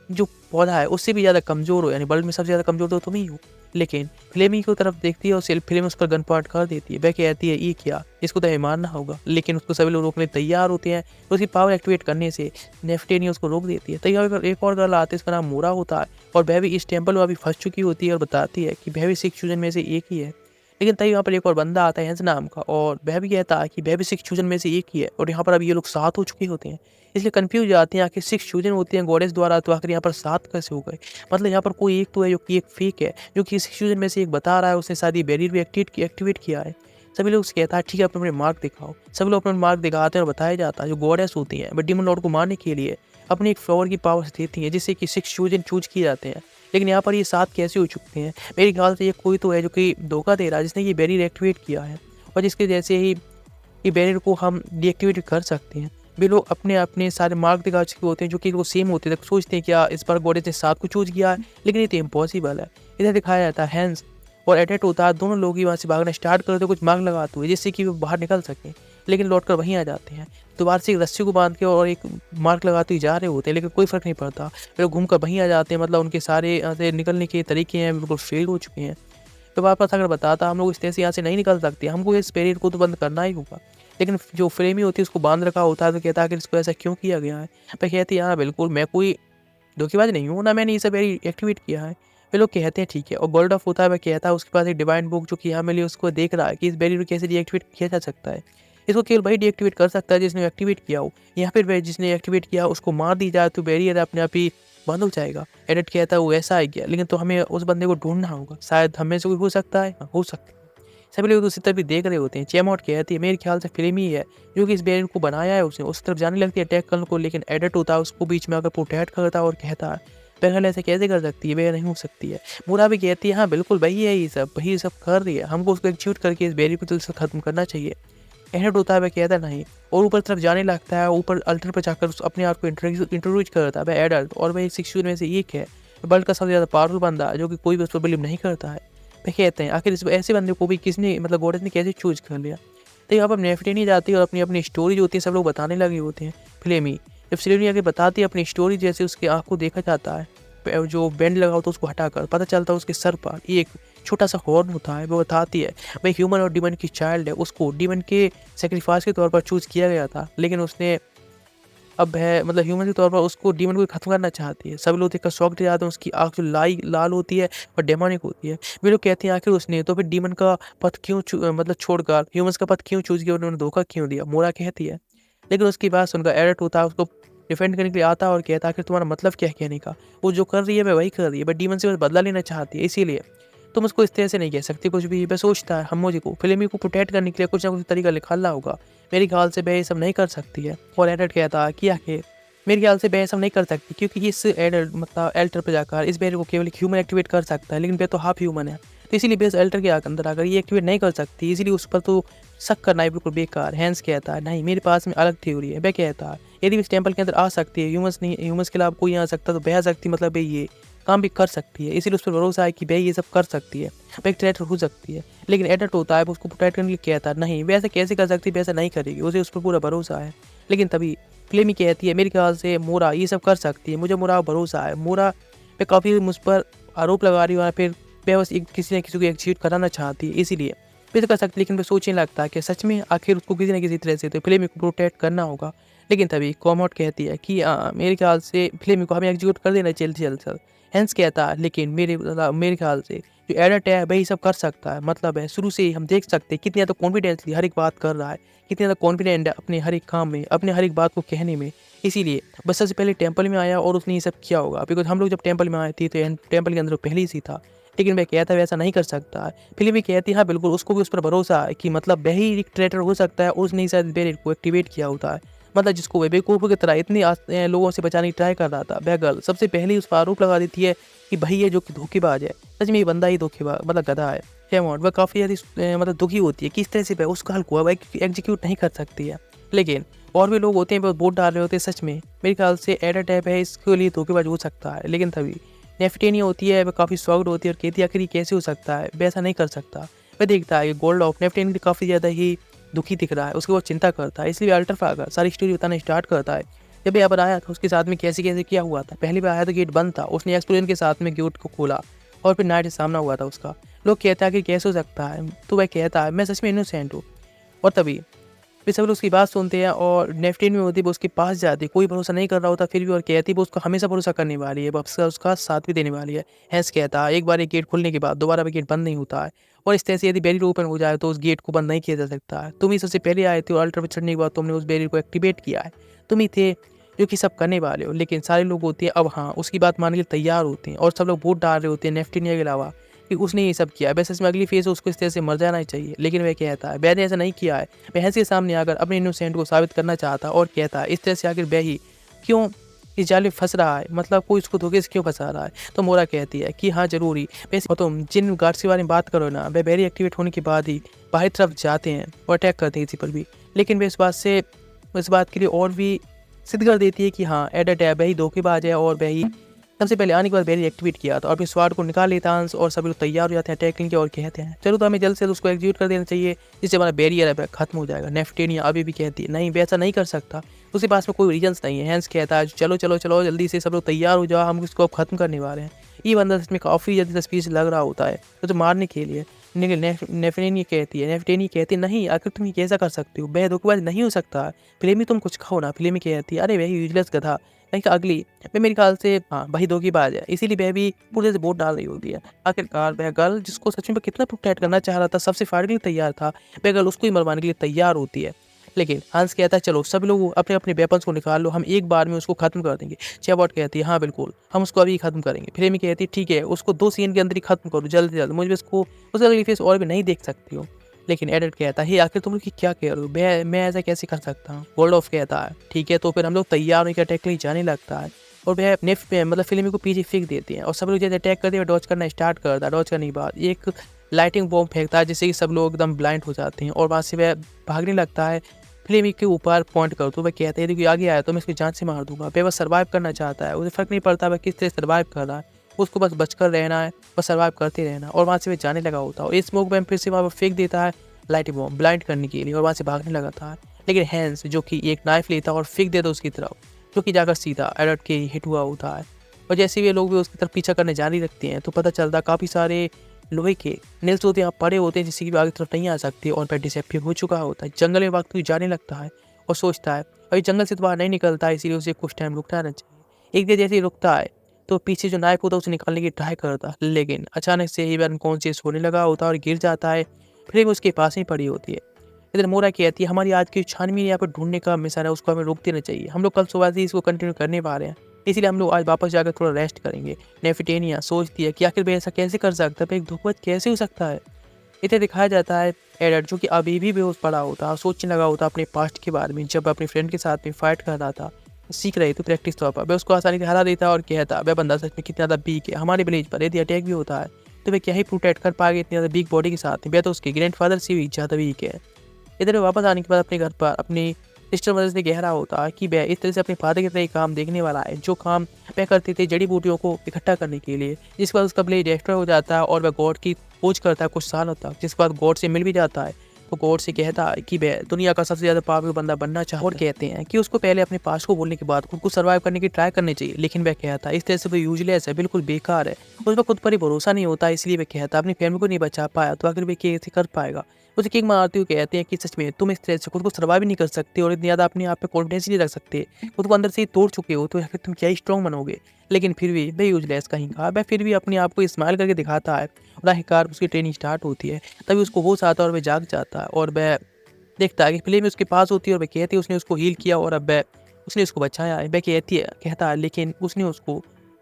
Speaker 1: जो पौधा है उससे भी ज़्यादा कमज़ोर हो, यानी वर्ल्ड में सबसे ज़्यादा कमज़ोर तो तुम ही हो। लेकिन फ्लेमी की तरफ देखती है और फिल्म उस पर गन पॉइंट कर देती है। वह कहती है ये क्या, इसको तो मारना होगा, लेकिन उसको सभी लोग रोकने तैयार होते हैं। तो उसकी पावर एक्टिवेट करने से नेफिटेनिया उसको रोक देती है। तैयार एक और गर्ल आती है, इसका नाम मोरा होता है और वह भी इस टेम्पल में अभी फंस चुकी होती है और बताती है कि वह भी 6 फ्यूजन में से एक ही है। लेकिन तभी वहाँ पर एक और बंदा आता है हैंस नाम का, और वह भी कहता है कि वह भी 6 फ्यूजन में से एक ही है। और यहाँ पर अभी ये लोग 7 हो चुके होते हैं, इसलिए कंफ्यूज जाते हैं आखिर 6 फ्यूजन होते हैं गॉडेस द्वारा, तो आखिर यहाँ पर 7 कैसे हो गए। मतलब यहाँ पर कोई एक तो है जो कि एक फेक है, जो कि 6 फ्यूजन में से एक बता रहा है उसने शायद ये बैरियर भी एक्टिवेट किया है। सभी लोग कहता है ठीक है अपने अपने मार्क दिखाओ। सभी लोग अपने मार्क दिखाते हैं और बताया जाता है जो गॉडेस होती हैं वह डीमन लॉर्ड को मारने के लिए अपने एक फ्लावर की पावर्स देती हैं जिससे कि 6 चूज़न चूज़ किए जाते हैं। लेकिन यहाँ पर ये 7 कैसे हो चुके हैं? मेरे ख्याल से ये कोई तो है जो कि धोखा दे रहा है, जिसने ये बैरियर एक्टिवेट किया है और जिसके जैसे ही ये बैरियर को हम डीएक्टिवेट कर सकते हैं। वे लोग अपने सारे मार्क दिखा चुके होते हैं जो कि वो सेम होते हैं, तो सोचते हैं क्या इस बार गॉडेस ने 7 को चूज़ किया है, लेकिन ये तो इम्पॉसिबल है। इधर दिखाया जाता है हैंस और एडेट होता है, दोनों लोग ही वहाँ से भागना स्टार्ट करते हैं कुछ मार्क लगाते हुए जिससे कि वो बाहर निकल सकें, लेकिन लौट कर वहीं आ जाते हैं। दोबारा से एक रस्सी को बांध के और एक मार्क लगाते ही जा रहे होते हैं, लेकिन कोई फ़र्क नहीं पड़ता। फिर घूम कर वहीं आ जाते हैं, मतलब उनके सारे यहाँ से निकलने के तरीके हैं बिल्कुल फेल हो चुके हैं। तो वापस अगर बताता हम लोग इस तरह से यहाँ से नहीं निकल सकते, हमको इस बैरियर को तो बंद करना ही होगा। लेकिन जो फ्रेमी होती है उसको बांध रखा होता है, तो कहता है कि इसको ऐसा क्यों किया गया है? मैं कहती है हाँ बिल्कुल, मैं कोई धोखेबाज नहीं हूँ ना, मैंने ये सब बैरियर एक्टिवेट किया है। वे लोग कहते हैं ठीक है, और गोल्ड ऑफ होता है, वह कहता है उसके पास एक डिवाइन बुक जो कि यहाँ मिली, उसको देख रहा है कि इस बैरियर को कैसे डीएक्टिवेट किया जा सकता है। इसको केवल वही डीएक्टिवेट कर सकता है जिसने एक्टिवेट किया हो, या फिर वह जिसने एक्टिवेट किया उसको मार दी जाए तो बैरियर अपने आप ही बंद हो जाएगा। एडिट कहता है वो ऐसा है क्या, लेकिन तो हमें उस बंदे को ढूंढना होगा, शायद हमें से कोई हो सकता है। हाँ, हो सकता है। सभी लोग दूसरी तरफ भी देख रहे होते हैं। चेमॉट कहती है मेरे ख्याल से फिल्म ही है जो कि इस बैरियर को बनाया है, उसने उस तरफ जाने लगती है अटैक करने को, लेकिन एडिट होता है उसको बीच में आकर प्रोटेक्ट करता है और कहता है पहले ऐसे कैसे कर सकती है, वह नहीं हो सकती है। मुरा भी कहती है हाँ बिल्कुल वही है, ये सब वही सब कर रही है, हमको उसको एक्जीक्यूट करके इस बैरियर को दिल से खत्म करना चाहिए। एडिट होता है, वह कहता नहीं और ऊपर तरफ जाने लगता है। ऊपर अल्टर पर जाकर अपने आप को इंट्रोड्यूस करता है। वह एडल्ट और वह 6 में से एक है, वर्ल्ड का सबसे ज़्यादा पावरफुल बंदा जो कि कोई भी उस पर बिलीव नहीं करता है। वे कहते हैं आखिर इस ऐसे बंदे को भी किसने, मतलब गॉडेस ने कैसे चूज कर लिया। तो यहाँ पर नेफिटी नहीं जाती और अपनी अपनी स्टोरी जो होती है सब लोग बताने लगे होते हैं। फ्लेमी जब फ्लेमी आगे बताती है अपनी स्टोरी, जैसे उसकी आँख को देखा जाता है, जो बैंड लगा होता है उसको हटाकर पता चलता है उसके सर पर एक छोटा सा हॉर्न होता है। वो बताती है वह ह्यूमन और डीमन की चाइल्ड है, उसको डीमन के सेक्रीफाइस के तौर पर चूज किया गया था, लेकिन उसने अब है मतलब ह्यूमन के तौर पर उसको डीमन को खत्म करना चाहती है। सब लोग देखकर शॉक हो जाते हैं, उसकी आँख जो लाल होती है और डेमोनिक होती है। वे लोग कहते हैं आखिर उसने तो फिर डीमन का पथ क्यों मतलब छोड़कर ह्यूमंस का पथ क्यों चूज किया, उन्होंने धोखा क्यों दिया, मोरा कहती है। लेकिन उसकी बात सुनकर एडल्ट होता है, उसको डिफेंड करने के लिए आता है और कहता है आखिर तुम्हारा मतलब क्या है कहने का, वो जो कर रही है वह वही कर रही है, बट डीमन से बस बदला लेना चाहती है, इसीलिए तुम उसको इस तरह से नहीं कह सकती कुछ भी। वह सोचता है हम मुझे को फिल्मी को प्रोटेक्ट करने के लिए कुछ ना कुछ तरीका निकालना होगा। मेरे ख्याल से वह ये सब नहीं कर सकती है। और एडल्ट कहता है कि आखिर मेरे ख्याल से वह ऐसा नहीं कर सकती, क्योंकि इस एडल्ट मतलब एल्टर पर जाकर इस बैरियर को केवल एक ह्यूमन एक्टिवेट कर सकता है, लेकिन वह तो हाफ ह्यूमन है, तो इसीलिए बेस एल्टर के अंदर आकर ये एक्टिवेट नहीं कर सकती, इसीलिए उस पर तो शक करना है बिल्कुल बेकार। हैंस कहता है नहीं, मेरे पास में अलग थ्योरी है। वह कहता है यदि इस टेम्पल के अंदर आ सकती है, ह्यूमंस नहीं, ह्यूमंस के अलावा कोई आ सकता तो वह आ सकती, मतलब ये काम भी कर सकती है, इसीलिए उस पर भरोसा है कि वह ये सब कर सकती है, वह एक ट्रेटर हो सकती है। लेकिन एडल्ट होता है, उसको प्रोटेक्ट करने के लिए कहता है नहीं वैसे कैसे कर सकती, वैसा नहीं करेगी, उसे उस पर पूरा भरोसा है। लेकिन तभी फ्लेमी कहती है मेरे ख्याल से मोरा ये सब कर सकती है, मुझे मोरा भरोसा है। मोरा पे काफ़ी मुझ पर आरोप लगा रही है, और फिर वह बस किसी न किसी को एग्जीक्यूट कराना चाहती है, इसीलिए वह कर सकती है। लेकिन वह सोचने लगता है कि सच में आखिर उसको किसी न किसी तरह से तो फ्लेमी को प्रोटेक्ट करना होगा। लेकिन तभी कॉमोट कहती है कि मेरे ख्याल से फ्लेमी को हमें एग्जीक्यूट कर देना जल्द से जल्द। हैंस कहता है लेकिन मेरे ख्याल से जो एडल्ट है वही सब कर सकता है, मतलब है शुरू से ही हम देख सकते हैं कितनी ज़्यादा कॉन्फिडेंसली हर एक बात कर रहा है, कितनी ज़्यादा कॉन्फिडेंट है अपने हर एक काम में, अपने हर एक बात को कहने में। इसीलिए बस सबसे पहले टेंपल में आया और उसने ये सब किया होगा, बिकॉज हम लोग जब टेंपल में आए थे तो टेंपल के अंदर पहले ही से था। लेकिन वह कहता है वैसा नहीं कर सकता है। फिल्म भी कहती है हाँ बिल्कुल, उसको भी उस पर भरोसा है कि मतलब वह ही एक ट्रेटर हो सकता है, और उसने ही शायद बैरियर को एक्टिवेट किया होता है, मतलब जिसको वह बेवकूफ़ की तरह इतने लोगों से बचाने की ट्राई कर रहा था। वह गर्ल सबसे पहले ही उस पर आरोप लगा देती है कि भाई ये जो कि धोखेबाज है, सच में ये बंदा ही धोखेबाज मतलब गधा है। हेमॉन्ड वह काफ़ी ज़्यादा मतलब दुखी होती है कि इस तरह से वह उस गर्ल को एग्जीक्यूट नहीं कर सकती है। लेकिन और भी लोग होते हैं वह वोट डाल रहे होते हैं। सच में मेरे ख्याल से एडा टैप है, इसके लिए धोखेबाज हो सकता है। लेकिन तभी नेफ्टेनिया होती है, वह काफ़ी शॉक्ड होती है और कहती है आखिर ये कैसे हो सकता है, वैसा नहीं कर सकता। वह देखता है कि गोल्ड ऑफ नेफ्टेनिया काफ़ी ज़्यादा ही दुखी दिख रहा है, उसके बाद चिंता करता है, इसलिए अल्टर आकर सारी स्टोरी बताना स्टार्ट करता है। जब यहाँ पर आया था उसके साथ में कैसे कैसे क्या हुआ था। पहली बार आया तो गेट बंद था, उसने एक्सप्लोजन के साथ में गेट को खोला और फिर नाइट से सामना हुआ था उसका। लोग कहता है कि कैसे हो सकता है, तो वह कहता है मैं सच में इनोसेंट हूँ। और तभी फिर सब लोग उसकी बात सुनते हैं और नेफ्टीन में होती है वो उसके पास जाती है, कोई भरोसा नहीं कर रहा होता फिर भी, और कहती है वो उसको हमेशा भरोसा करने वाली है, वो उसका साथ भी देने वाली है। हैंस कहता है एक बार ये गेट खुलने के बाद दोबारा भी गेट बंद नहीं होता है, और इस तरह से यदि बैरियर ओपन हो जाए तो उस गेट को बंद नहीं किया जा सकता है। तुम ही सबसे पहले आए थे और अल्ट्रा पे चढ़ने के बाद तुमने उस बैरियर को एक्टिवेट किया है, तुम ही थे जो कि सब करने वाले हो। लेकिन सारे लोग होते हैं अब हाँ उसकी बात मानने के लिए तैयार होते हैं, और सब लोग वोट डाल रहे होते हैं नेफ्टीनिया के अलावा कि उसने ये सब किया है। वैसे इसमें अगली फेज उसको इस तरह से मर जाना ही चाहिए, लेकिन वह कहता है वह ने ऐसा नहीं किया है। वह हैंस के सामने आकर अपने इनोसेंट को साबित करना चाहता और कहता है इस तरह से आखिर वह ही क्यों इस जाल में फँस रहा है, मतलब कोई उसको धोखे से क्यों फँसा रहा है? तो मोरा कहती है कि हाँ ज़रूरी। वैसे और तुम जिन गार्ड्स के बारे में बात करो ना, वे बैरियर एक्टिवेट होने के बाद ही बाहरी तरफ जाते हैं और अटैक करते हैं किसी पर भी। लेकिन वे इस बात के लिए और भी सिद्ध कर देती है कि हाँ एडेट है, वही धोखेबाज है और वही सबसे पहले आने के बाद बैरियर एक्टिवेट किया था और अपने स्वाड को निकाल लेता है हंस और सभी लोग तैयार हो जाते हैं अटैक के लिए और कहते हैं चलो तो हमें जल्द से जल्द उसको एग्जीक्यूट कर देना चाहिए, जिससे हमारा बैरियर है खत्म हो जाएगा। नेफ्टेनिया अभी भी कहती है नहीं वैसा नहीं कर सकता, उसके पास में कोई रीजन्स नहीं है। हैंस कहता है चलो चलो चलो जल्दी से सब लोग तैयार हो जाओ, हम इसको अब खत्म करने वाले हैं। ये बंदा इसमें काफ़ी जल्दी तस्वीर लग रहा होता है तो मारने के लिए। नेफ्टेनिया कहती है नहीं आखिर तुम ये कैसा कर सकते हो, वह धोखेबाज नहीं हो सकता। फिल्मी तुम कुछ खाओ ना। फिल्मी कहती है अरे वही यूजलेस गधा कहीं अगली मैं मेरे ख्याल से हाँ वही धोखेबाज है, इसीलिए वह भी पूरे से वोट डाल रही होती है। आखिरकार वह गर्ल जिसको सच में कितना प्रोटेक्ट करना चाह रहा था, सबसे फाड़ने के लिए तैयार था, वह गर्ल उसको ही मरवाने के लिए तैयार होती है। लेकिन हंस कहता है चलो सब लोग अपने अपने वेपन्स को निकाल लो, हम एक बार में उसको खत्म कर देंगे। चैबॉट कहती है हाँ बिल्कुल हम उसको अभी खत्म करेंगे। फ्रेमी कहती है ठीक है उसको 2 सीन के अंदर ही खत्म करो जल्द से जल्द, मुझे उसको उसका अगली फेस और भी नहीं देख सकती हो। लेकिन एडेट कहता है आखिर तुम लोग की क्या कह रहे हो, मैं ऐसा कैसे कर सकता हूँ। गोल्ड ऑफ कहता है ठीक है तो फिर हम लोग तैयार होने के अटैक के लिए जाने लगता है और वह नेफ पे मतलब फिल्म को पीछे फेंक देते हैं और सब लोग जैसे अटैक करते हैं डॉज करना स्टार्ट करता है। डॉज करने के बाद एक लाइटिंग बॉम्ब फेंकता है जिससे कि सब लोग एकदम ब्लाइंड हो जाते हैं और वहाँ से वह भागने लगता है। फिल्म के ऊपर पॉइंट कर तो वह कहते हैं कि आगे आया तो मैं इसकी जान से मार दूंगा। वह बस सर्वाइव करना चाहता है, उसे फर्क नहीं पड़ता वह किस तरह सर्वाइव कर रहा है, उसको बस बचकर रहना है, बस सर्वाइव करते रहना। और वहाँ से वह जाने लगा होता है और स्मोक बम फिर से वहाँ पर फेंक देता है लाइटिंग बॉम्ब ब्लाइंड करने के लिए और वहाँ से भागने लगा था। लेकिन हैंस जो कि एक नाइफ लेता और फेंक देता उसकी तरफ, जो कि जाकर सीधा एडर्ट के हिट हुआ होता है। और जैसे वे लोग भी उसकी तरफ पीछा करने जारी रखते हैं तो पता चलता काफ़ी सारे लोहे के नेल्स होते हैं पड़े होते हैं जिससे कि आगे तरफ नहीं आ सकते और वह डिसअपियर हो चुका होता है। जंगल में वक्त जाने लगता है और सोचता है अभी जंगल से तो बाहर नहीं निकलता है, इसीलिए उसे कुछ टाइम रुकना रहना चाहिए। एक दिन जैसे ही रुकता है तो पीछे जो नाइफ होता है उसे निकालने की ट्राई करता है, लेकिन अचानक से ही वह अनकॉन्शियस होने लगा होता है और गिर जाता है। फिर उसके पास ही पड़ी होती है। इधर मोरा कहती है हमारी आज की छानबीन यहाँ पर ढूंढने का मिशन है, उसको हमें रोक देना चाहिए। हम लोग कल सुबह से इसको कंटिन्यू करने वाले हैं, इसीलिए हम लोग आज वापस जाकर थोड़ा रेस्ट करेंगे। नेफिटेनिया सोचती है कि आखिर वह ऐसा कैसे कर सकता है, एक धोखेबाज कैसे हो सकता है। इधर दिखाया जाता है एडर्ट जो कि अभी भी बेहोश पड़ा होता है, सोचने लगा होता अपने पास्ट के बारे में, जब अपने फ्रेंड के साथ में फाइट कर रहा था, सीख रही थी प्रैक्टिस तौर पर। वह उसको आसानी से हरा देता और कहता वह बंदा सच में कितना ज़्यादा वीक है, हमारे विलेज पर यदि अटैक भी होता है तो वह क्या ही प्रोटेक्ट कर पाएगा इतनी ज़्यादा वीक बॉडी के साथ। वह तो उसके ग्रैंडफादर से भी ज़्यादा वीक है। इधर वापस आने के बाद अपने घर पर अपनी सिस्टर मदर से कह रहा होता है कि वह इस तरह से अपने फादर की तरह एक काम देखने वाला है, जो काम वह करते थे जड़ी बूटियों को इकट्ठा करने के लिए। जिसके बाद उसका ब्लेड एक्स्ट्रा हो जाता है और वह गॉड की खोज करता है कुछ सालों तक। जिसके बाद गॉड से मिल भी जाता है तो गॉड से कहता है कि वह दुनिया का सबसे ज़्यादा पावरफुल बंदा बनना चाहता है और कहते हैं कि उसको पहले अपने पास को बोलने के बाद खुद को सर्वाइव करने की ट्राई करनी चाहिए। लेकिन वह कहता है इस तरह से वो यूजलेस है, बिल्कुल बेकार है, उस पर खुद पर ही भरोसा नहीं होता, इसलिए वह कहता है अपनी फैमिली को नहीं बचा पाया तो आखिर वह कैसे कर पाएगा। उसे किक मारते हुए कहते हैं कि सच में तुम इस तरह से खुद को सर्वाइव नहीं कर सकते और इतनी ज़्यादा अपने आप पे कॉन्फिडेंस नहीं रख सकते, खुद को अंदर से ही तोड़ चुके हो तो आखिर तुम क्या ही स्ट्रॉन्ग बनोगे। लेकिन फिर भी वह यूजलेस कहीं का, वह फिर भी अपने आप को स्माइल करके दिखाता है और आखिरकार उसकी ट्रेनिंग स्टार्ट होती है। तभी उसको होश आता है और वह जाग जाता है और वह देखता है कि प्ले में उसके पास होती है और वह कहती है उसने उसको हील किया और अब उसने उसको बचाया है। वह कहता है लेकिन उसने उसको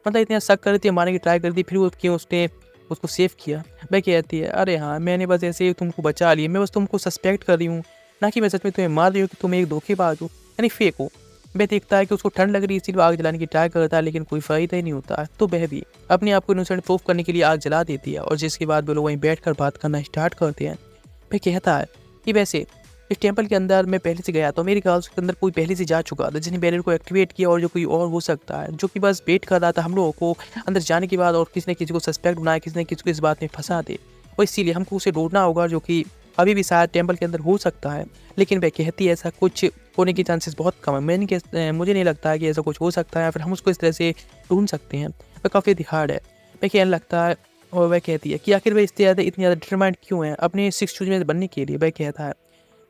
Speaker 1: मतलब इतना शक कर रही थी, मारने की ट्राई कर दी, फिर वो क्यों उसने उसको सेव किया। वह कहती है अरे हाँ मैंने बस ऐसे ही तुमको बचा लिया, मैं बस तुमको सस्पेक्ट कर रही हूँ, ना कि मैं सच में तुम्हें मार रही हूँ कि तुम एक धोखेबाज हो यानी फेक हो। वह देखता है कि उसको ठंड लग रही है इसलिए आग जलाने की ट्राई करता है, लेकिन कोई फ़ायदा ही नहीं होता है। तो वह भी अपने आप को इनोसेंट प्रूफ करने के लिए आग जला देती है और जिसके बाद वो लोग वहीं बैठ कर बात करना स्टार्ट करते हैं। वह कहता है कि वैसे इस टेम्पल के अंदर मैं पहले से गया तो मेरे ख्याल से उसके अंदर कोई पहले से जा चुका था जिसने बैरियर को एक्टिवेट किया और जो कोई और हो सकता है जो कि बस वेट कर रहा था हम लोगों को अंदर जाने के बाद और किसी ने किसी को सस्पेक्ट बनाया, किसी ने किसी को इस बात में फंसा दे और इसीलिए हमको उसे ढूंढना होगा जो कि अभी भी शायद टेम्पल के अंदर हो सकता है। लेकिन वह कहती है ऐसा कुछ होने की चांसेस बहुत कम है, मुझे नहीं लगता है कि ऐसा कुछ हो सकता है, फिर हम उसको इस तरह से ढूंढ सकते हैं। वह काफ़ी दिखाड़ है, वह कहने लगता है और वह कहती है कि आखिर वह इतनी ज़्यादा डिटरमाइंड क्यों है अपने 6 चूज में बनने के लिए। वह कहता है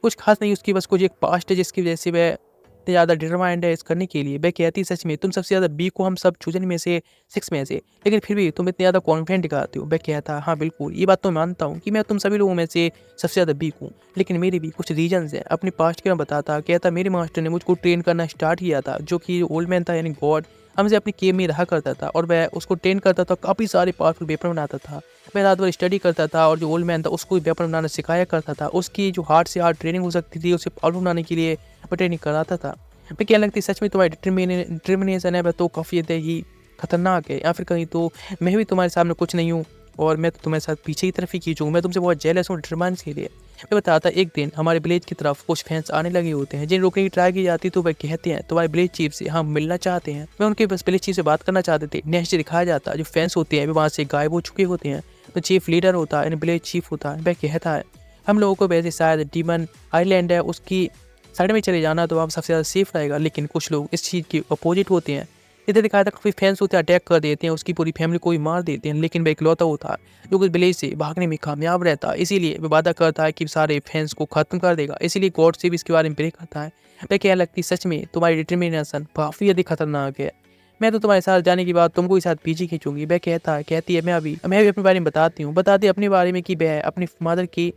Speaker 1: कुछ खास नहीं, उसकी बस कुछ एक पास्ट है जिसकी वजह से वह इतनी ज़्यादा डिटरमाइंड है इस करने के लिए। वह कहती है सच में तुम सबसे ज़्यादा बी को हम सब चूजन में से 6 में से, लेकिन फिर भी तुम इतनी ज़्यादा कॉन्फिडेंट दिखाते हो। वह कहता है हाँ बिल्कुल ये बात तो मानता हूँ कि मैं तुम सभी लोगों में से सबसे ज़्यादा बी हूँ, लेकिन मेरे भी कुछ रीजन्स हैं। अपने पास्ट के मैं बताता, कहता मेरे मास्टर ने मुझको ट्रेन करना स्टार्ट किया था जो कि ओल्ड मैन था यानी गॉड, हमसे अपनी केव में रहा करता था और वह उसको ट्रेन करता था, काफ़ी सारे पावरफुल वेपन बनाता था। मैं रात भर स्टडी करता था और जो ओल्ड मैन था उसको भी वेपन बनाना सिखाया करता था। उसकी जो हार्ड से हार्ड ट्रेनिंग हो सकती थी उसे पावरफुल बनाने के लिए वो ट्रेनिंग कराता था। मैं क्या लगती है सच में तुम्हारी डिटर्मिनेशन है, वह तो काफ़ी ज़्यादा ही खतरनाक है, या फिर कहीं तो मैं भी तुम्हारे सामने कुछ नहीं हूँ और मैं तो तुम्हारे साथ पीछे की तरफ ही खींचूँ। मैं तुमसे बहुत जेलस हूँ डिटरमाइन के लिए। मैं बताता, एक दिन हमारे विलेज की तरफ कुछ फैंस आने लगे होते हैं, जिन रोकने की ट्राई की जाती है तो वह कहते हैं तुम्हारे विलेज चीफ से हम मिलना चाहते हैं। मैं उनके बस विलेज चीफ से बात करना चाहते थे। नेक्स्ट दिखाया जाता जो फैंस होते हैं वे वहाँ से गायब हो चुके होते हैं। तो चीफ लीडर होता है, विलेज चीफ होता है, वह कहता है हम लोगों को वैसे शायद डीमन आइलैंड है उसकी साइड में चले जाना तो वहाँ सबसे ज़्यादा सेफ रहेगा, लेकिन कुछ लोग इस चीज़ के अपोजिट होते हैं। इधर दिखाया था काफ़ी फैंस होते हैं, अटैक कर देते हैं, उसकी पूरी फैमिली को ही मार देते हैं, लेकिन वह इकलौता होता है जो उस विलेज से भागने में कामयाब रहता है। इसीलिए वह वादा करता है कि सारे फैंस को खत्म कर देगा, इसीलिए गॉड से भी इसके बारे में प्रे करता है। वह क्या लगती सच में तुम्हारी डिटर्मिनेशन काफ़ी अधिक खतरनाक है। मैं तो तुम्हारे साथ जाने के बाद तुमको ही साथ पीछे खींचूंगी। वह कहती है मैं भी अपने बारे में बताती अपने बारे में कि वह अपनी मदर की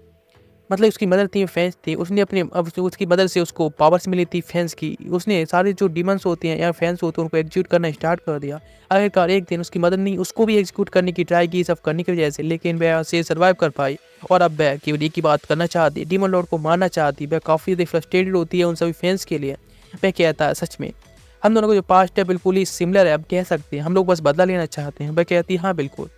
Speaker 1: मतलब उसकी मदर थी फैंस थी, उसने अपने अब उसकी मदर से उसको पावर्स मिली थी फैंस की। उसने सारे जो डीमंस होते हैं या फैंस होते हैं उनको एग्जीक्यूट करना स्टार्ट कर दिया। आखिरकार एक दिन उसकी मदर ने उसको भी एग्जीक्यूट करने की ट्राई की सब करने की वजह से, लेकिन वह से सर्वाइव कर पाई और अब वह केवल एक ही बात करना चाहती, डीमन लॉर्ड को मारना चाहती। वह काफ़ी ज़्यादा फ्रस्ट्रेटेड होती है उन सभी फैंस के लिए। वह कहता है सच में हम दोनों का जो पास्ट है बिल्कुल ही सिमिलर है, अब कह सकते हैं हम लोग बस बदला लेना चाहते हैं। वह कहती है हाँ बिल्कुल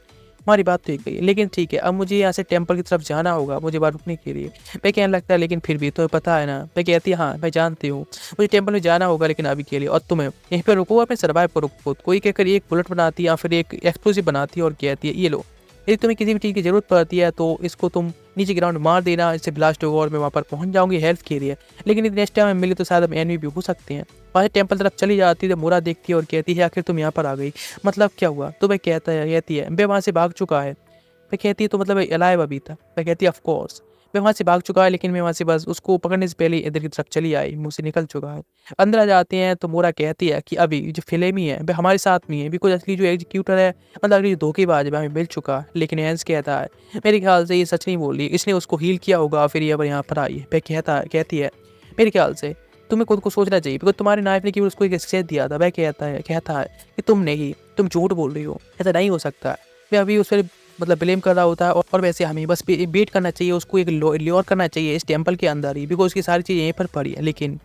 Speaker 1: हमारी बात तो एक गई, लेकिन ठीक है अब मुझे यहाँ से टेंपल की तरफ जाना होगा मुझे बाहर रुकने के लिए। मैं कहने लगता है लेकिन फिर भी तो पता है ना। मैं कहती है हाँ मैं जानती हूँ मुझे टेंपल में जाना होगा, लेकिन अभी के लिए और तुम्हें यहीं पर रुको अपने सर्वाइव करो खुद। कोई कहकर एक बुलेट बनाती है या फिर एक एक्सप्लोसिव बनाती है और कहती है ये लो, यदि तुम्हें किसी भी चीज़ की जरूरत पड़ती है तो इसको तुम नीचे ग्राउंड मार देना, इससे ब्लास्ट होगा और मैं वहाँ पर पहुँच जाऊँगी हेल्प के लिए। लेकिन यदि नेक्स्ट टाइम मिले तो शायद हम एनिमी भी हो सकते हैं। वहाँ टेंपल तरफ चली जाती है, मोरा देखती है और कहती है आखिर तुम यहाँ पर आ गई, मतलब क्या हुआ। तो वह कहती है मैं वहाँ से भाग चुका है। वह कहती है तो मतलब अलाइव अभी तक। वह कहती है ऑफ कोर्स मैं वहाँ से भाग चुका है, लेकिन मैं वहाँ से बस उसको पकड़ने से पहले इधर की तरफ चली आई, मुझसे निकल चुका है। अंदर आ जाते हैं तो मोरा कहती है कि अभी जो फिलेमी है वह हमारे साथ में है, बिकॉज असली जो एग्जीक्यूटर है मतलब अगली जो धोखेबाज है वह हमें मिल चुका है। लेकिन हैंस कहता है मेरे ख्याल से ये सच नहीं बोल रही, इसने उसको हील किया होगा फिर ये यहाँ पर आई है। वह कहती है मेरे ख्याल से तुम्हें खुद को सोचना चाहिए, बिकॉज तुम्हारे नाइफ ने केवल उसको एक एक्सचेंज दिया था। वह कहता है कि तुम झूठ बोल रही हो, ऐसा नहीं हो सकता है। वह अभी उस पर मतलब ब्लेम कर रहा होता है और वैसे हमें बस बेट करना चाहिए, उसको एक ल्योर करना चाहिए इस टेंपल के अंदर ही, बिकॉज उसकी सारी चीज़ यहीं पर पड़ी है। लेकिन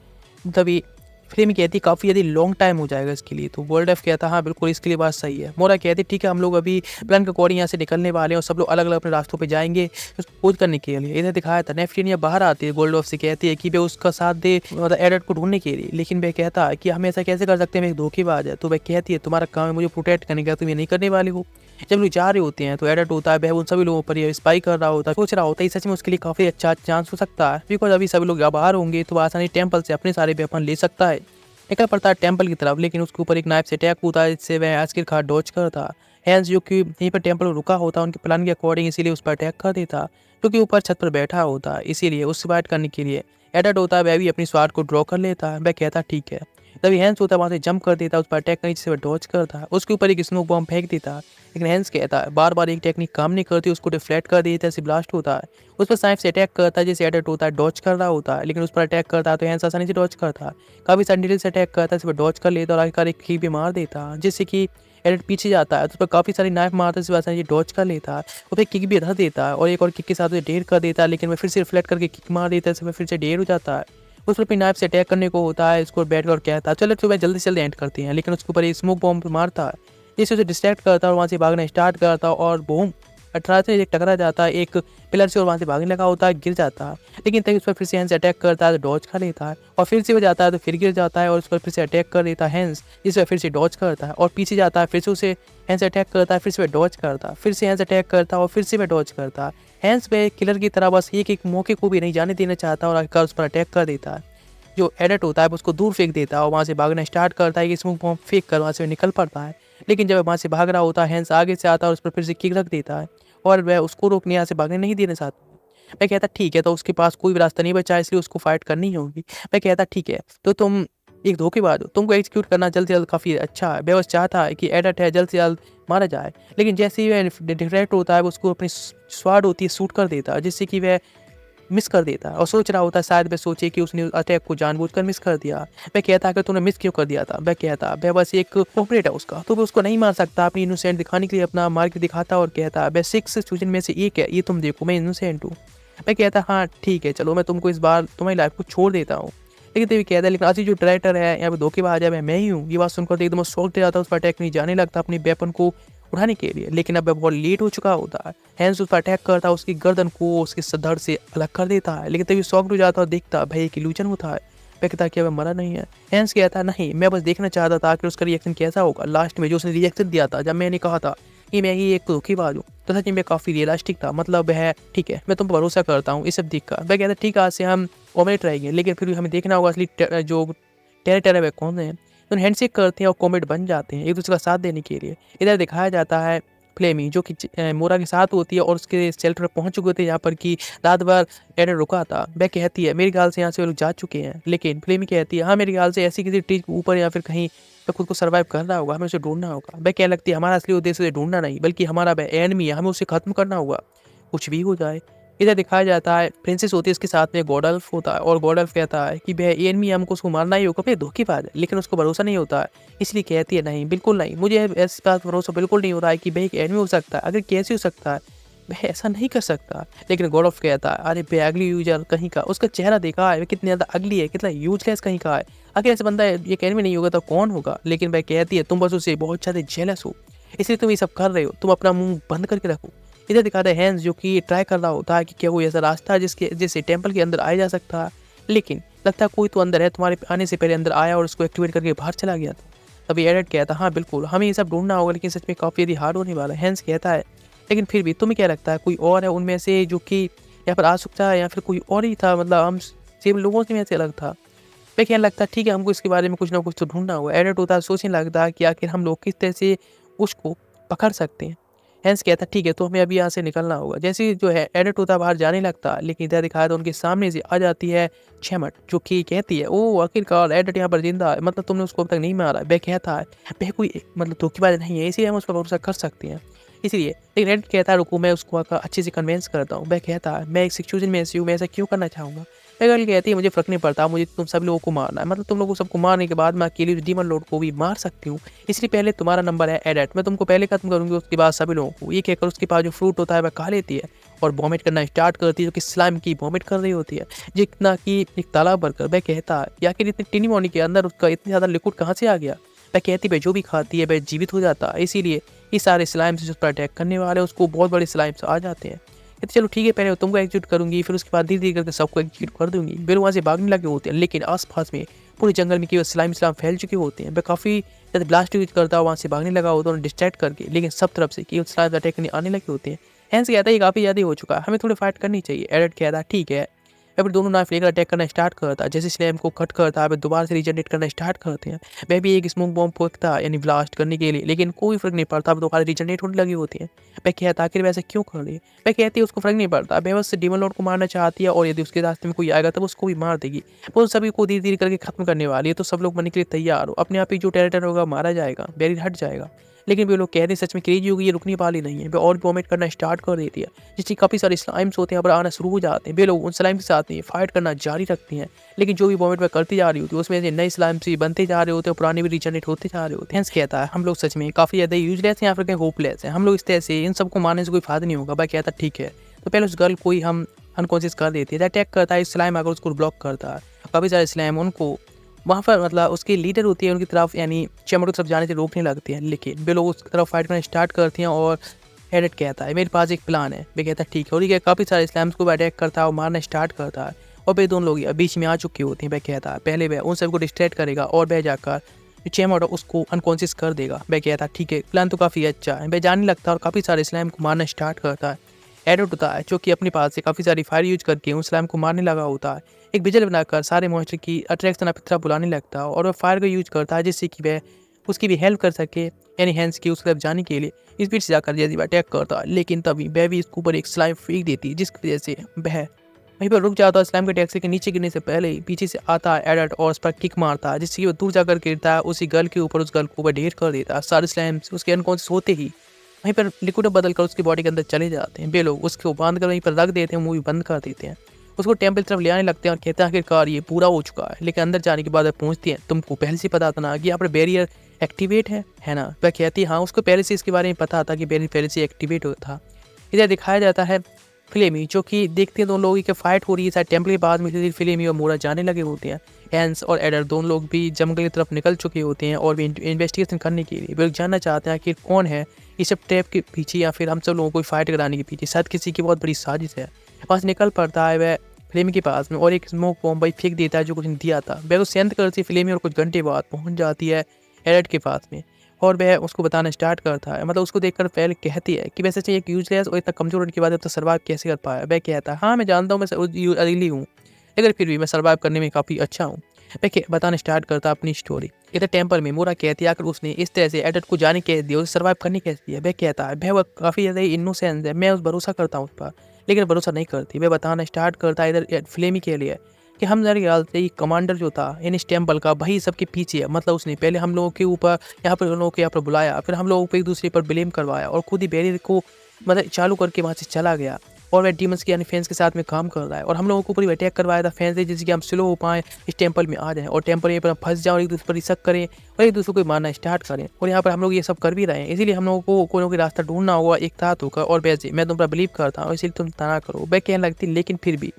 Speaker 1: तभी फिल्म कहती काफ़ी यदि लॉन्ग टाइम हो जाएगा इसके लिए। तो वर्ल्ड एफ कहता हाँ बिल्कुल इसके लिए बात सही है। मोरा कहती ठीक है हम लोग अभी प्लान के अकॉर्डिंग यहाँ से निकलने वाले हैं और सब लोग अलग अलग अपने रास्तों पे जाएंगे खोज करने के लिए। इधर दिखाया था नेफ्टिनिया बाहर आती है गोल्ड ऑफ से, कहती है कि वे उसका साथ दे मतलब एडल्ट को ढूंढने के लिए, लेकिन वह कहता है कि हम ऐसा कैसे कर सकते हैं, एक धोखेबाज है। तो वह कहती है तुम्हारा काम है मुझे प्रोटेक्ट करने का, तुम ये नहीं करने वाले हो। जब लोग जा रहे होते हैं तो एडल्ट होता है वह उन सभी लोगों पर ये स्पाई कर रहा होता है, सोच रहा होता है सच में उसके लिए काफ़ी अच्छा चांस हो सकता है, बिकॉज अभी सभी लोग बाहर होंगे तो आसानी टेंपल से अपने सारे वेपन ले सकता है। निकल पड़ता है टेंपल की तरफ, लेकिन उसके ऊपर एक नाइफ से अटैक होता है जिससे वह आखिरकार डॉज करता। हैंस जो कि यहीं पर टेंपल रुका होता है उनके प्लान के अकॉर्डिंग, इसीलिए उस पर अटैक कर देता क्योंकि ऊपर छत पर बैठा होता है, इसीलिए उससे फाइट करने के लिए एडल्ट होता है वह भी अपनी स्वाड को ड्रॉ कर लेता है। वह कहता ठीक है, तभी हैंस होता है वहाँ से जंप कर देता है, उस पर अटैक करने जिससे वह डॉज करता है, उसके ऊपर एक स्मोक बॉम्ब फेंक देता है। लेकिन हैंस कहता है बार बार एक टेक्निक काम नहीं करती, उसको डिफ्लेक्ट कर देता है, ऐसे ब्लास्ट होता है, उस पर साइफ से अटैक करता है जैसे एडल्ट होता है डॉज कर रहा होता है, लेकिन उस पर अटैक करता है तो हैंस आसानी से डॉज करता है, काफ़ी सारे से अटैक करता है, इस पर डॉज कर लेता है और आखिरकार एक किक भी मार देता है जिससे कि एडल्ट पीछे जाता है तो उस पर काफ़ी सारी नाइफ मारता है, आसानी से डॉज कर लेता है, वो फिर किक भी रख देता है और एक और किक के साथ उसे ढेर कर देता है, लेकिन वह फिर से रिफ्लेक्ट करके किक मार देता है, फिर से ढेर हो जाता है। उस पर नाइफ से अटैक करने को होता है, इसको बैठ कर कहता है चलो सुबह जल्दी से जल्दी एंड करते हैं, लेकिन उसके ऊपर एक स्मोक बॉम्ब मारता है जिससे उसे डिस्ट्रैक्ट करता है और वहाँ से भागना स्टार्ट करता है और बूम 18 से एक टकरा जाता है एक पिलर से और वहाँ से भागने लगा होता है, गिर जाता है, लेकिन तभी उस पर फिर से हैंस अटैक करता है तो डॉज खा लेता है और फिर से वो जाता है तो फिर गिर जाता है और उस पर फिर से अटैक कर देता है हैंस, जिससे फिर से डॉज करता है और पीछे जाता है, फिर से उसे हैंस अटैक करता है, फिर से वह डॉज करता है, फिर से हैंस अटैक करता है और फिर से वह डॉज करता है। हैंस पे किलर की तरह बस एक मौके को भी नहीं जाने देना चाहता और आखिरकार उस पर अटैक कर देता है। जो एडल्ट होता है उसको दूर फेंक देता है और वहाँ से भागना स्टार्ट करता है कि स्मोक बॉम्ब फेंक कर वहाँ से निकल पड़ता है, लेकिन जब वहाँ से भाग रहा होता है हैंस आगे से आता है और उस पर फिर से किक रख देता है और वह उसको रोकने यहाँ से भागने नहीं देना चाहता। मैं कहता ठीक है, तो उसके पास कोई भी रास्ता नहीं बचा इसलिए उसको फाइट करनी होगी। मैं कहता ठीक है तो तुम एक धोखेबाज हो, तुमको एग्जीक्यूट करना जल्द से जल्द काफ़ी अच्छा है। बेवस चाहता है कि एडल्ट है जल्द से जल्द मारा जाए, लेकिन जैसे ही वह डिफ्लेक्ट होता है उसको अपनी स्वाड होती है सूट कर देता है जिससे कि वह मिस कर देता है और सोच रहा होता है शायद वह सोचे कि उसने अटैक को जानबूझकर मिस कर दिया। वह कहता है कि तूने मिस क्यों कर दिया था। वह कहता वह बस एक ऑपरेट है उसका, तो वह उसको नहीं मार सकता, अपनी इनोसेंट दिखाने के लिए अपना मार के दिखाता और कहता वह 6 सिचुएशन में से एक है, ये तुम देखो मैं इनोसेंट हूँ। मैं कहता हाँ ठीक है चलो मैं तुमको इस बार तुम्हारी लाइफ को छोड़ देता हूँ, लेकिन तभी कहता है लेकिन असली जो ट्रैक्टर है यहाँ पे धोखेबाज है मैं ही हूँ। ये बात सुनकर तो एकदम शॉक जाता है, उस पर अटैक नहीं जाने लगता अपनी वेपन को उठाने के लिए, लेकिन अब बहुत लेट हो चुका होता है। हैंस उस पर अटैक करता है, उसकी गर्दन को उसके धड़ से अलग कर देता है, लेकिन तभी शॉक हो जाता है और देखता भाई एक इल्यूजन होता है। वह कहता है कि अब मरा नहीं है। हैंस कहता है नहीं, मैं बस देखना चाहता था कि उसका रिएक्शन कैसा होगा। लास्ट में जो उसने रिएक्शन दिया था जब मैंने कहा था कि मैं ही एक धोखेबाज हूँ, तो सच में काफ़ी रियलिस्टिक था। मतलब है ठीक है मैं तुम पर भरोसा करता हूँ इस सब दिख कर। वह कहता है ठीक है आज से हम कॉमेडी रहेंगे, लेकिन फिर भी हमें देखना होगा असली जो टेरर है वह कौन है। तो हैंडशेक करते हैं और कॉमेट बन जाते हैं एक दूसरे का साथ देने के लिए। इधर दिखाया जाता है फ्लेमी जो कि मोरा के साथ होती है और उसके शेल्टर पहुंच चुके थे, यहाँ पर कि रात भर एडर रुका था। वह कहती है मेरे ख्याल से यहाँ से वो लोग जा चुके हैं, लेकिन फ्लेमी कहती है हाँ मेरे ख्याल से ऐसी किसी ट्रीज के ऊपर या फिर कहीं पे खुद को सर्वाइव करना होगा, हमें उसे ढूंढना होगा। वह कहने लगती है हमारा असली उद्देश्य उसे ढूंढना नहीं बल्कि हमारा वह एनिमी है, हमें उसे खत्म करना होगा कुछ भी हो जाए। इधर दिखाया जाता है प्रिंसेस होती है उसके साथ में गॉडल्फ होता है और गॉडल्फ कहता है कि वह एनिमी हमको उसको मारना ही होगा, फिर धोखेबाज है, लेकिन उसको भरोसा नहीं होता है इसलिए कहती है नहीं बिल्कुल नहीं, मुझे इस बात भरोसा बिल्कुल नहीं हो रहा है कि वह एक एनिमी हो सकता है, अगर कैसे हो सकता है वह ऐसा नहीं कर सकता। लेकिन गॉडल्फ कहता है अरे बे अगली यूजर कहीं का, उसका चेहरा देखा है वह कितनी ज़्यादा अगली है, कितना यूजलेस कहीं का है, अगर ऐसा बंदा ये एनिमी नहीं होगा तो कौन होगा। लेकिन वह कहती है तुम बस उसे बहुत ज़्यादा जेलस हो इसलिए तुम ये सब कर रहे हो, तुम अपना मुंह बंद करके रखो। इधर दिखाता है हैंस जो कि ट्राई कर रहा होता है कि क्या कोई ऐसा रास्ता है जिससे टेंपल के अंदर आया जा सकता है, लेकिन लगता है कोई तो अंदर है, तुम्हारे आने से पहले अंदर आया और उसको एक्टिवेट करके बाहर चला गया था। तभी एडेट कहता है हाँ बिल्कुल हमें ये सब ढूंढना होगा, लेकिन सच में काफ़ी यदि हार्ड होने वाला है। हैंस कहता है लेकिन फिर भी तुम्हें क्या लगता है कोई और है उनमें से जो कि यहाँ पर आ सकता है या फिर कोई और ही था, मतलब हम सेम लोगों के में से अलग था। मैं कहने लगता है ठीक है हमको इसके बारे में कुछ ना कुछ तो ढूंढना होगा। एडेट होता है सोचने लगता है कि आखिर हम लोग किस तरह से उसको पकड़ सकते हैं। हैंस कहता है ठीक है तो हमें अभी यहाँ से निकलना होगा। जैसे ही जो है एडिट होता है बाहर जाने लगता है, लेकिन इधर दिखाया तो उनके सामने से आ जाती है छेमट जो कि कहती है ओ आखिरकार एडिट यहाँ पर जिंदा है, मतलब तुमने उसको अब तक नहीं मारा। वह कहता है वह कोई मतलब धोखेबाज नहीं है इसलिए हम उस पर भरोसा कर सकते हैं इसलिए। लेकिन एडिट कहता है रुको मैं उसको अच्छे से कन्विंस करता हूँ। वह कहता है मैं एक सिचुएशन में ऐसी हूँ, मैं ऐसा क्यों करना चाहूँगा। गर्ल कहती है मुझे फ़र्क नहीं पड़ता, मुझे तुम सब लोगों को मारना है, मतलब तुम लोगों को सबको मारने के बाद मैं अकेली डीमन लॉर्ड को भी मार सकती हूँ, इसलिए पहले तुम्हारा नंबर है एडेट, मैं तुमको पहले खत्म करूँगी उसके बाद सभी लोगों को। ये कहकर उसके पास जो फ्रूट होता है वह खा लेती है और वॉमिट करना स्टार्ट करती है, जो कि स्लाइम की वॉमिट कर रही होती है जितना कि एक तालाब भरकर। वह कहता है या कि इतनी टिनी मोनी के अंदर उसका इतनी ज़्यादा लिक्विड कहाँ से आ गया। वह कहती है जो भी खाती है वह जीवित हो जाता है, इसीलिए ये सारे स्लाइम्स उस पर अटैक करने वाले उसको बहुत बड़े स्लाइम्स आ जाते हैं। तो चलो ठीक है पहले तुमको एग्जीक्यूट करूंगी फिर उसके बाद धीरे धीरे करके सबको एग्जीक्यूट कर दूंगी। वे लोग वहाँ से भागने लगे होते हैं, लेकिन आसपास में पूरे जंगल में केवल स्लाइम फैल चुके होते हैं। वह काफ़ी ज़्यादा ब्लास्ट यूज करता है, वहाँ से भागने लगा होता है उन्हें डिस्ट्रैक्ट करके, लेकिन सब तरफ से केवल स्लाइम अटैक करने आने लगे होते हैं। हैंस कहता है ये काफ़ी ज़्यादा हो चुका है, हमें थोड़ी फाइट करनी चाहिए। एडेट कहता है ठीक है। फिर दोनों नाइफ लेकर अटैक करना स्टार्ट करता है, जैसे स्लैम को कट करता है वह दोबारा से रीजनरेट करना स्टार्ट करते हैं। वह भी एक स्मोक बॉम्ब फेंकता है यानी ब्लास्ट करने के लिए, लेकिन कोई फर्क नहीं पड़ता, दोबारा रीजनरेट होने लगी होती है। वह कहता है आखिर वैसे क्यों कर रही है। वह कहती है उसको फर्क नहीं पड़ता, वह बस डीमन लॉर्ड को मारना चाहती है और यदि उसके रास्ते में कोई आएगा तब उसको भी मार देगी। वो सभी को धीरे धीरे करके खत्म करने वाली है, तो सब लोग बनने के लिए तैयार हो। अपने आप ही जो टेरेटर होगा मारा जाएगा, बैरियर हट जाएगा। लेकिन वे लोग कह रहे हैं सच में क्रेजी होगी, ये रुकने वाली नहीं है। वे और वॉमिट करना स्टार्ट कर देती है, जिससे काफ़ी सारे स्लाइम्स होते हैं यहाँ पर आना शुरू हो जाते हैं। वे लोग उन स्लाइम के साथ नहीं फाइट करना जारी रखती हैं, लेकिन जो भी वॉमिट में करती जा रही होती है उसमें से नए स्लाइम्स भी बनते जा रहे होते हैं, पुराने भी रिजनरेट होते जा रहे होते हैं। कहता है हम लोग सच में काफ़ी ज़्यादा यूजलेस हैं या फिर कहीं होपलेस हैं, हम लोग इस तरह से इन सबको मारने से कोई फायदा नहीं होगा। भाई कहता है ठीक है, तो पहले उस गर्ल को ही हम अनकॉन्शियस कर देते हैं। अटैक करता है स्लाइम अगर उसको ब्लॉक करता है, काफ़ी सारे स्लाइम उनको वहाँ पर मतलब उसकी लीडर होती है उनकी तरफ यानी चैमर की तरफ जाने से रोकने लगती हैं, लेकिन वे लोग उसकी तरफ फाइट करना स्टार्ट करती हैं। और एडेट कहता है मेरे पास एक प्लान है। वे कहता है ठीक है, और ये काफ़ी सारे स्लैम्स को अटैक करता है और मारना स्टार्ट करता है, और वे दोनों लोग बीच में आ चुके होते हैं। वह कहता है पहले वह उन सबको डिस्ट्रैक्ट करेगा और वह जाकर जो चैमर उसको अनकॉन्शियस कर देगा। वह कहता है ठीक है प्लान तो काफ़ी अच्छा है। वह जाने लगता है और काफ़ी सारे स्लैम को मारना स्टार्ट करता है। एडेट होता है जो कि अपने पास से काफ़ी सारी फायर यूज करके उन स्लैम को मारने लगा होता है। एक बिजल बनाकर सारे मॉन्स्टर की अट्रैक्शन अपनी तरफ बुलाने लगता है और वह फायर का यूज करता है जिससे कि वह उसकी भी हेल्प कर सके यानी हैंस की उस तरफ जाने के लिए। इस बीच से जाकर जैसे अटैक करता है, लेकिन तभी वह भी इसके ऊपर एक स्लाइम फेंक देती है, जिसकी वजह से वह वहीं पर रुक जाता है। स्लाइम के टैक्सी के नीचे गिरने से पहले ही पीछे से आता है एडेट और उस पर किक मारता है, जिससे वो दूर जाकर गिरता है उसी गर्ल के ऊपर। उस गर्ल को वह ढेर कर देता है। सारे स्लाइम्स उसके अनकॉन्शियस होते ही वहीं पर लिक्विड बदल कर उसकी बॉडी के अंदर चले जाते हैं। वे लोग उसको बांध कर वहीं पर रख देते हैं, मूवी बंद कर देते हैं। उसको टेंपल तरफ ले आने लगते हैं और कहते हैं आखिरकार ये पूरा हो चुका है। लेकिन अंदर जाने के बाद वह पहुंचती है, तुमको पहले से पता था ना कि यहाँ पर बैरियर एक्टिवेट है ना। वह कहती है हाँ उसको पहले से इसके बारे में पता था कि बैरियर पहले से एक्टिवेट था। इधर दिखाया जाता है फ्लेमी, जो कि देखते हैं दोनों लोगों की फाइट हो रही है शायद टेम्पल के पास में। फ्लेमी और मोरा जाने लगे होते हैं। हैंस और एडर दोनों लोग भी जंगल की तरफ निकल चुके होते हैं और भी इन्वेस्टिगेशन करने के लिए वे जानना चाहते हैं कि कौन है इस सब ट्रैप के पीछे या फिर हम सब लोगों को फाइट कराने के पीछे। शायद किसी की बहुत बड़ी साजिश है। पास निकल पड़ता है वह फ्लेमी के पास में और एक स्मोक बॉम्ब भाई फेंक देता है जो कुछ दिया था। वह तो सेंध करती फ्लेमी और कुछ घंटे बाद पहुंच जाती है एडर के पास में और वह उसको बताना स्टार्ट करता है। मतलब उसको देखकर पहले कहती है कि वैसे चाहिए एक यूजलेस और इतना कमजोर होने के बाद अब तो सर्वाइव कैसे कर पाया। वह कहता है हाँ मैं जानता हूँ मैं अली हूँ, लेकिन फिर भी मैं सर्वाइव करने में काफ़ी अच्छा हूँ। वह बताना स्टार्ट करता है अपनी स्टोरी। इधर टेम्पल में मोरा कहती है आकर उसने इस तरह से एडर को जाने कैसे दिया, उसे सर्वाइव करने कैसे दिया। वह कहता है वह काफ़ी ज़्यादा इनोसेंस है, मैं उस भरोसा करता हूँ उस पर, लेकिन भरोसा नहीं करती। वह बताना स्टार्ट करता है इधर फ्लेमी के लिए कि हम मेरे ख्याल से कमांडर जो था इन इस टेम्पल का वही सबके पीछे है। मतलब उसने पहले हम लोगों के ऊपर यहाँ पर लोगों को यहाँ पर बुलाया, फिर हम लोगों को एक दूसरे पर ब्लेम करवाया और खुद ही बैरियर को मतलब चालू करके वहाँ से चला गया और वह डीमंस के यानी फैंस के साथ में काम कर रहा है और हम लोगों को ऊपर अटैक करवाया था फैंस से, जिससे कि हम स्लो हो पाएँ, इस टेम्पल में आ जाएं और टेम्पल यहाँ पर फंस जाएं और एक दूसरे पर शक करें और एक दूसरे को मारना स्टार्ट करें। और यहाँ पर हम लोग ये सब कर भी रहे हैं, इसीलिए हम लोगों को कोई ना कोई रास्ता ढूंढना होगा एक साथ होकर। और वैसे मैं तुम पर बिलीव करता हूँ इसलिए तुम तना करो। वह कहने लगती लेकिन फिर भी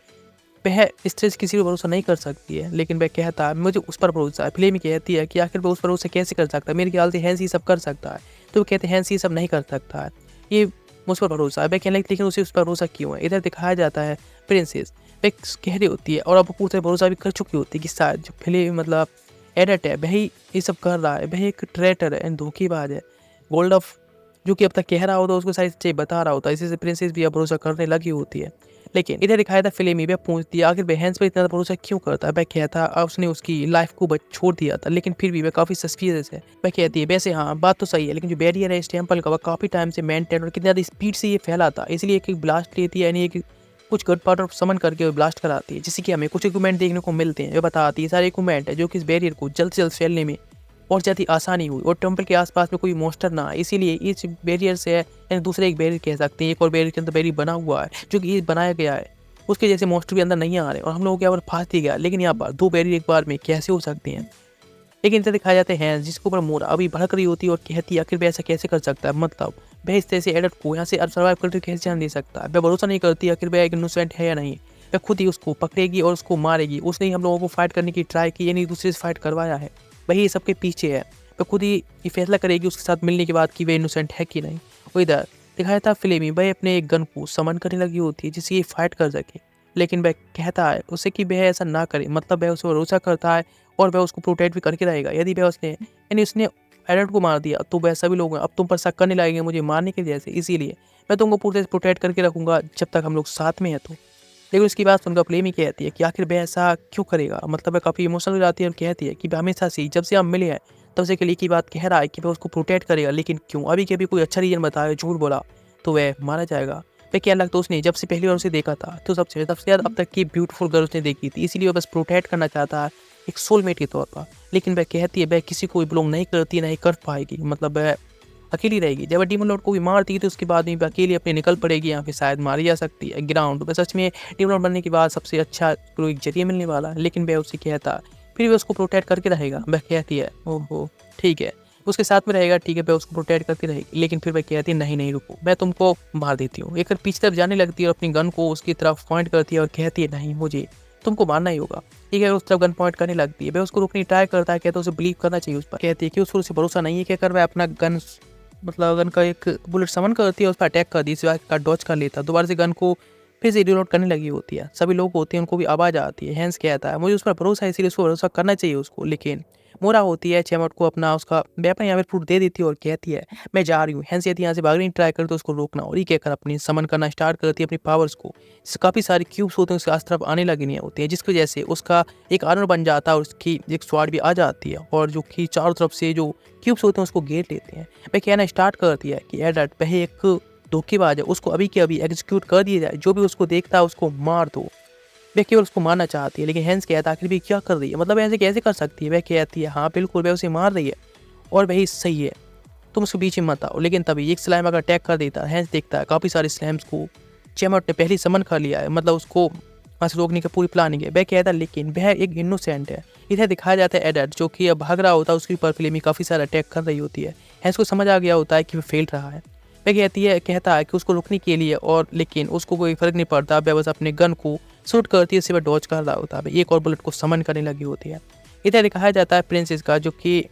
Speaker 1: वह इस तरह से किसी पर भरोसा नहीं कर सकती है, लेकिन वह कहता है मुझे उस पर भरोसा है। फ्लेमी कहती है कि आखिर वह उस पर भरोसा कैसे कर सकता है, मेरे ख्याल से हैंस ही सब कर सकता है। तो वो कहते हैं हैंस ही सब नहीं कर सकता है, ये मुझ पर भरोसा है। वह कहने लगती लेकिन उसे उस पर भरोसा क्यों है। इधर दिखाया जाता है प्रिंसेस वह कह रही होती है और अब पूरे भरोसा भी कर चुकी होती है कि शायद जो फिल्म मतलब एडिट है वही ये सब कर रहा है, वह एक ट्रेटर है एंड धोखेबाज है। गोल्ड ऑफ जो कि अब तक कह रहा होता है उसको सारी सच्चाई बता रहा होता है, इसी से प्रिंसेस भी अब भरोसा करने लगी होती है। लेकिन इधर दिखाया था फिल्मी वह पूछती है आखिर वह हैंस पर इतना भरोसा क्यों करता है। वह कहता उसने उसकी लाइफ को छोड़ दिया था, लेकिन फिर भी वह काफ़ी सस्पिशियस है। वह कहती है वैसे हाँ बात तो सही है, लेकिन जो बैरियर है इस टेम्पल का वह काफ़ी टाइम से मेंटेन और कितनी ज़्यादा स्पीड से ये फैला था, इसलिए एक ब्लास्ट लेती है यानी एक कुछ गड पाउडर समन करके ब्लास्ट कराती है, जिससे कि हमें कुछ इक्विपमेंट देखने को मिलते हैं। वह बताती है सारे इक्विपमेंट है जो कि इस बैरियर को जल्द से जल्द फैलने में और ज़्यादा आसानी हुई और टेम्पल के आसपास में कोई मॉन्स्टर ना आए, इसीलिए इस बैरियर से यानी दूसरे एक बैरियर कह सकते हैं, एक और बैरियर के अंदर बैरियर बना हुआ है जो कि बनाया गया है, उसके जैसे मॉन्स्टर भी अंदर नहीं आ रहे और हम लोगों के यहाँ पर फांस दिया गया। लेकिन यहाँ पर दो बैरियर एक बार में कैसे हो सकते हैं। लेकिन इधर दिखाए जाते हैं जिसके ऊपर मोरा अभी भड़क रही होती है और कहती है आखिर वह ऐसा कैसे कर सकता है, मतलब वह इस तरह से एडर को यहाँ से सर्वाइव करके कैसे जान दे सकता है। वह भरोसा नहीं करती आखिर वह एक इनोसेंट है या नहीं। वह खुद ही उसको पकड़ेगी और उसको मारेगी। उसने ही हम लोगों को फाइट करने की ट्राई की, यानी दूसरे से फाइट करवाया है, वही सबके पीछे है। वह खुद ही ये फैसला करेगी उसके साथ मिलने के बाद कि वह इनोसेंट है कि नहीं। वो इधर दिखाया था फ्लेमी वह अपने एक गन को समन करने लगी होती है जिससे ये फाइट कर सके, लेकिन वह कहता है उसे कि वह ऐसा ना करे। मतलब वह उसे भरोसा करता है और वह उसको प्रोटेक्ट भी करके रहेगा। यदि वह उसने यानी उसने एडल्ट को मार दिया तो वह सभी लोग अब तुम पर शक करने लगेंगे मुझे मारने के जैसे, इसीलिए मैं तुमको पूरे प्रोटेक्ट करके रखूंगा जब तक हम लोग साथ में हैं। तो लेकिन उसकी बात सुनकर फ्लेमी कहती है कि आखिर वह ऐसा क्यों करेगा। मतलब वह काफ़ी इमोशनल हो जाती है और कहती है कि वह हमेशा से जब से हम मिले हैं तब से के लिए की बात कह रहा है कि वह उसको प्रोटेक्ट करेगा, लेकिन क्यों अभी के भी कोई अच्छा रीजन बताया, झूठ बोला तो वह मारा जाएगा। वह क्या लगता है उसने जब से पहली बार उसे देखा था तो सबसे ज़्यादा अब तक की ब्यूटीफुल गर्ल उसने देखी थी, इसीलिए वह बस प्रोटेक्ट करना चाहता है एक सोलमेट के तौर पर। लेकिन वह कहती है वह किसी को बिलोंग नहीं करती, नहीं कर पाएगी, मतलब वह अकेली रहेगी। जब वह डीमन लॉर्ड को भी मारती है तो उसके बाद में वह अकेली अपनी निकल पड़ेगी, यहाँ पे शायद मारी जा सकती है ग्राउंड। वह सच में डीमन लॉर्ड बनने के बाद सबसे अच्छा एक जरिए मिलने वाला है, लेकिन वह उसे कहता फिर भी उसको प्रोटेक्ट करके रहेगा। वह कहती है ओहो ठीक है उसके साथ में रहेगा, ठीक है वह उसको प्रोटेक्ट करके रहेगी। लेकिन फिर वह कहती है नहीं रुको मैं तुमको मार देती हूँ। एक पीछे तरफ जाने लगती है और अपनी गन को उसकी तरफ पॉइंट करती है और कहती है नहीं मुझे तुमको मारना ही होगा। ठीक है उस तरफ गन पॉइंट करने लगती है। वह उसको रोकने ट्राई करता है, कहता है उसे बिलीव करना चाहिए उस पर। कहती है कि उसको उसे भरोसा नहीं है, कहकर वह अपना गन मतलब गन का एक बुलेट समन करती है, उस पर अटैक कर दी, सिवाय का डॉज कर लेता, दोबारा से गन को फिर से रिलोड करने लगी होती है। सभी लोग होते हैं उनको भी आवाज़ आती है। हैंस कहता है मुझे उस पर भरोसा है इसीलिए उसको भरोसा करना चाहिए उसको। लेकिन मोरा होती है चैमट को अपना उसका वेपन यहाँ पर फ्रूट दे देती है और कहती है मैं जा रही हूँ। हैंस यदि यहाँ से भागने की ट्राई करती तो उसको रोकना, और ये कहकर अपनी समन करना स्टार्ट करती है अपनी पावर्स को। काफ़ी सारे क्यूब्स होते हैं उसके आस तरफ आने लगी नहीं होती है, जिसकी वजह से उसका एक आर्मर बन जाता है और उसकी एक स्वाड भी आ जाती है और जो कि चारों तरफ से जो क्यूब्स होते हैं उसको घेर लेते हैं। वह कहना स्टार्ट करती है कि एडल्ट वह एक धोखेबाज है, उसको अभी के अभी एग्जीक्यूट कर दिया जाए, जो भी उसको देखता है उसको मार दो। वह केवल उसको मारना चाहती है, लेकिन हैंस कहता है आखिर भी क्या कर रही है, मतलब ऐसे कैसे कर सकती है। वह कहती है हाँ बिल्कुल वह उसे मार रही है और वही सही है, तुम उसके बीच में मत आओ। लेकिन तभी एक स्लाइम अगर अटैक कर देता है, हैंस देखता है काफ़ी सारे स्लैम्स को चैमट ने पहले समन कर लिया है, मतलब उसको वहाँ से रोकने का पूरी प्लानिंग है। वह कहता है लेकिन वह एक इनोसेंट है। इधर दिखाया जाता है एडल्ट जो कि अब भाग रहा होता है, उसके ऊपर फ्लेमी काफ़ी सारा अटैक कर रही होती है। हैंस को समझ आ गया होता है कि वह फेल रहा है। वह कहता है कि उसको रुकने के लिए, और लेकिन उसको कोई फ़र्क नहीं पड़ता। वह बस अपने गन को शूट करती है, उससे वह डॉज कर रहा होता है। एक और बुलेट को समन करने लगी होती है। इधर दिखाया जाता है प्रिंसेस का, जो कि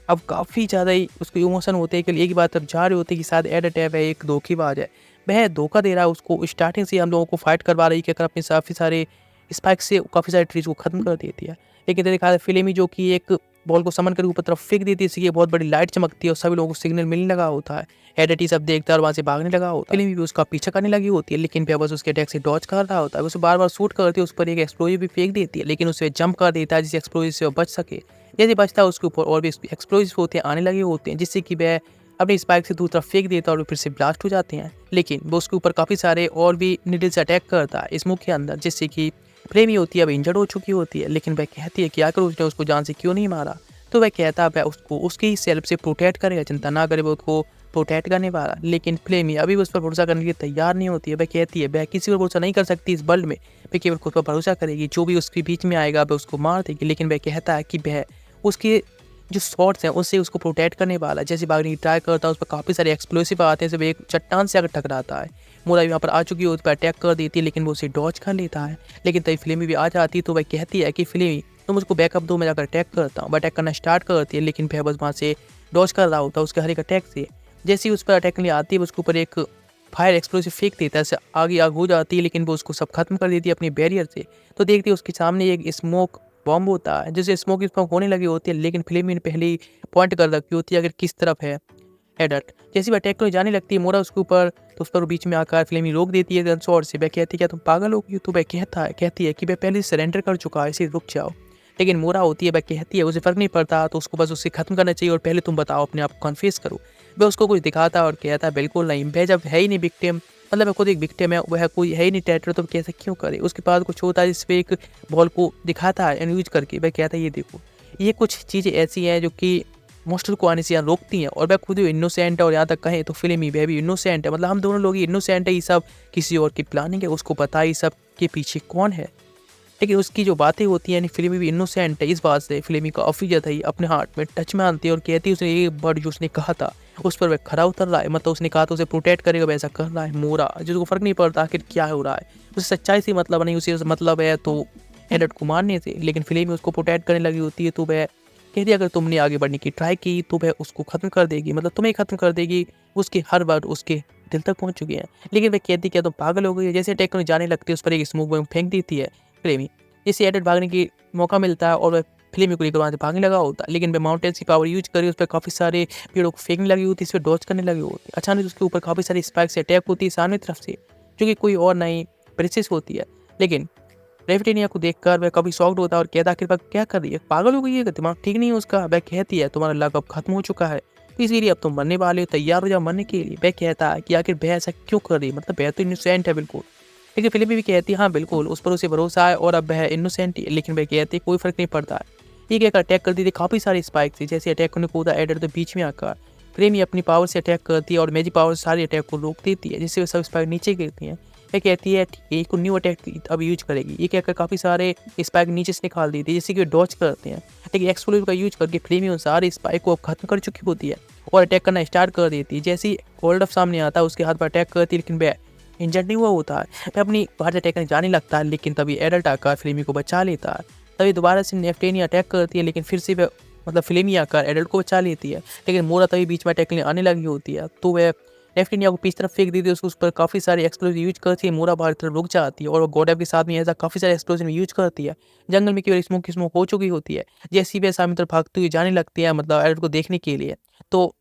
Speaker 1: अब काफ़ी ज़्यादा ही उसको इमोशन होते हैं कि एक बात अब जा रहे होते हैं कि शायद एडिट है, वह एक धोखेबाज है। वह धोखा दे रहा है उसको, स्टार्टिंग से हम लोगों को फाइट करवा रही है कि अपने काफ़ी सारे स्पाइक से काफ़ी सारे ट्रीज को खत्म कर देती है। लेकिन इधर दिखाया फिल्मी जो कि एक बॉल को समन करके ऊपर तरफ फेंक देती है, इससे ये बहुत बड़ी लाइट चमकती है और सभी लोगों को सिग्नल मिलने लगा होता है। एडिट ही सब देखता है और वहाँ से भागने लगा होता है। फिल्मी भी उसका पीछा करने लगी होती है, लेकिन वह बस उसके अटैक से डॉज कर रहा होता है। उसे बार बार शूट करती है, उस पर एक एक्सप्लोजिव भी फेंक देती है, लेकिन उसे जंप कर देता है जिससे एक्सप्लोजिव से वो बच सके। जैसे बचता है उसके ऊपर और भी एक्सप्लोजिव होते हैं आने लगे होते हैं, जिससे कि वह अपने स्पाइक से दूसरी तरफ फेंक देता है और फिर से ब्लास्ट हो जाते हैं। लेकिन वो उसके ऊपर काफ़ी सारे और भी निडल से अटैक करता है इस मुख के अंदर, जिससे कि प्रेमी होती है अब इंजर्ड हो चुकी होती है। लेकिन वह कहती है कि आखिर उसने उसको जान से क्यों नहीं मारा। तो वह कहता है वह उसको उसकी सेल्फ से प्रोटेक्ट करेगा, चिंता ना करे, वो उसको प्रोटेक्ट करने वाला। लेकिन फ्लेमी अभी उस पर भरोसा करने के लिए तैयार नहीं होती है। वह कहती है वह किसी पर भरोसा नहीं कर सकती इस वर्ल्ड में, वह केवल खुद पर भरोसा करेगी। जो भी उसके बीच में आएगा वह उसको मार देगी। लेकिन वह कहता है कि वह उसके जो शॉट्स हैं उससे उसको प्रोटेक्ट करने वाला। जैसे भागने की ट्राई करता है, उस पर काफ़ी सारे एक्सप्लोसिव आते हैं, जब एक चट्टान से अगर टकराता है। मोरा यहाँ पर आ चुकी है, उस पर अटैक कर देती है, लेकिन वो उसे डॉज कर लेता है। लेकिन तभी फिल्मी भी आ जाती है, तो वह कहती है कि फिल्मी तुम उसको बैकअप दो, मैं जाकर अटैक करता हूँ। वह अटैक करना स्टार्ट करती है, लेकिन वह बस वहाँ से डॉज कर रहा होता है उसके हर एक अटैक से। जैसे ही उस पर अटैक के लिए आती है, उसके ऊपर एक फायर एक्सप्लोसिव फेंक देता है, इससे आगे आग हो जाती है, लेकिन वो उसको सब खत्म कर देती है अपनी बैरियर से। तो देखती है उसके सामने एक स्मोक बॉम्ब होता है, जिससे स्मोक होने लगी होती है, लेकिन फिल्म ने पहले ही पॉइंट कर रखी होती है अगर किस तरफ है एडल्ट। जैसे वह अटैक करने जाने लगती है मोरा उसके ऊपर, तो उस पर बीच में आकर फिल्मी रोक देती है गन शॉट से। वह कहती है क्या तुम पागल हो गई? तो वह कहती है कि वह पहले सरेंडर कर चुका है, इसे रुक जाओ। लेकिन मोरा होती है, वह कहती है उसे फर्क नहीं पड़ता, तो उसको बस उससे खत्म करना चाहिए और पहले तुम बताओ, अपने आप को कन्फेस करो। वह उसको कुछ दिखाता है और कहता है बिल्कुल नहीं, वह जब है ही नहीं विक्टिम, मतलब वह खुद एक विक्टिम है, वह कोई है ही नहीं टेटर, तो कैसे क्यों करे। उसके पास कुछ होता है जिसपे एक बॉल को दिखाता है यूज करके। वह कहता है ये देखो, ये कुछ चीज़ें ऐसी हैं जो कि मोस्टर को आने से यहाँ रोकती हैं, और वह खुद इनोसेंट है। और यहाँ तक कहें तो फिल्मी वह भी इनोसेंट है, मतलब हम दोनों लोग ही इनोसेंट है। ये सब किसी और की प्लानिंग है, उसको पता है ये सब के पीछे कौन है। लेकिन उसकी जो बातें होती हैं, यानी फिल्मी भी इनोसेंट है, इस बात से फिल्मी का ऑफिजत है अपने हार्ट में टच में आती है और कहती है उसने ये वर्ड जो उसने कहा था उस पर वह खरा उतर रहा है। मतलब उसने कहा तो उसे प्रोटेक्ट करेगा, वैसा कर रहा है मोरा, जिसको फर्क नहीं पड़ता आखिर क्या हो रहा है। उसे सच्चाई से मतलब नहीं, उसे मतलब है तो एडल्ट को मारने से। लेकिन फिल्मी उसको प्रोटेक्ट करने लगी होती है, तो वह कहती है अगर तुमने आगे बढ़ने की ट्राई की तो वह उसको खत्म कर देगी, मतलब तुम्हें खत्म कर देगी। उसके हर वर्ड उसके दिल तक पहुंच चुके हैं। लेकिन वह कहती क्या तुम पागल हो गई? जैसे अटैक करने जाने लगती है, उस पर एक स्मोक बम फेंक देती है फिल्मी, जिससे एडल्ट भागने की मौका मिलता है और वह फिल्मी को लेकर वहाँ से भागने लगा होता है। लेकिन वह माउंटेन्स की पावर यूज करी, उस पर काफ़ी सारे पेड़ों को फेंकने लगी होती है, इस पर डॉज करने लगी होती है। अचानक उसके ऊपर काफ़ी सारी स्पाइक से अटैक होती है सामने तरफ से, जो कि कोई और नहीं प्रिंसेस होती है। लेकिन रेफिटेनिया को देखकर वह काफ़ी शॉक्ड होता है और कहता आखिर क्या कर रही है, पागल हो गई है, दिमाग ठीक नहीं है उसका। वह कहती है तुम्हारा लक अब खत्म हो चुका है, तो इसीलिए अब तुम मरने वाले हो, तैयार हो जाओ मरने के लिए। वह कहता है कि आखिर वह ऐसा क्यों कर रही है, मतलब वह तो इनोसेंट है बिल्कुल। लेकिन फिल्म भी कहती है हाँ बिल्कुल, उस पर उसे भरोसा है और अब वह इनोसेंट ही है। लेकिन वह कहती है कोई फर्क नहीं पड़ता है। ये कहकर अटैक करती थी काफ़ी सारे स्पाइक से। जैसे अटैक करने को एडर तो बीच में आकर प्रेमी अपनी पावर से अटैक करती है और मैजिक पावर से सारे अटैक को रोक देती है, जिससे वे सब स्पाइक नीचे गिरती हैं। वह कहती है एक न्यू अटैक अब यूज करेगी। ये कहकर काफ़ी सारे स्पाइक नीचे से निकाल देती है, जिससे कि वे डॉज करते हैं। लेकिन एक्सप्लोसिव का यूज करके प्रेमी उन सारे स्पाइक को अब खत्म कर चुकी होती है और अटैक करना स्टार्ट कर देती है। जैसे ही गोल्डफ सामने आता है उसके हाथ पर अटैक करती है, लेकिन वह इंजर्ड नहीं हुआ होता है। वह अपनी बाहर से अटैक करने जाने लगता है, लेकिन तभी एडल्ट आकर फिल्मी को बचा लेता है। तभी दोबारा से नेफ्टेनिया अटैक करती है, लेकिन फिर से वह मतलब फिल्मी आकर एडल्ट को बचा लेती है। लेकिन मोरा तभी बीच में अटैक करने आने लगी होती है, तो वह नेफ्टेनिया को पीछे तरफ फेंक देती है। उसको उस पर काफ़ी सारे एक्सप्लोजिव यूज करती है। मोरा बाहर तरफ रुक जाती है और वो गॉडेफ के साथ में ऐसा काफ़ी सारे एक्सप्लोजिव यूज करती है। जंगल में केवल स्मोक हो चुकी होती है। जैसी वह सामने तरफ भागती हुई जाने लगती है, मतलब एडल्ट को देखने के लिए, तो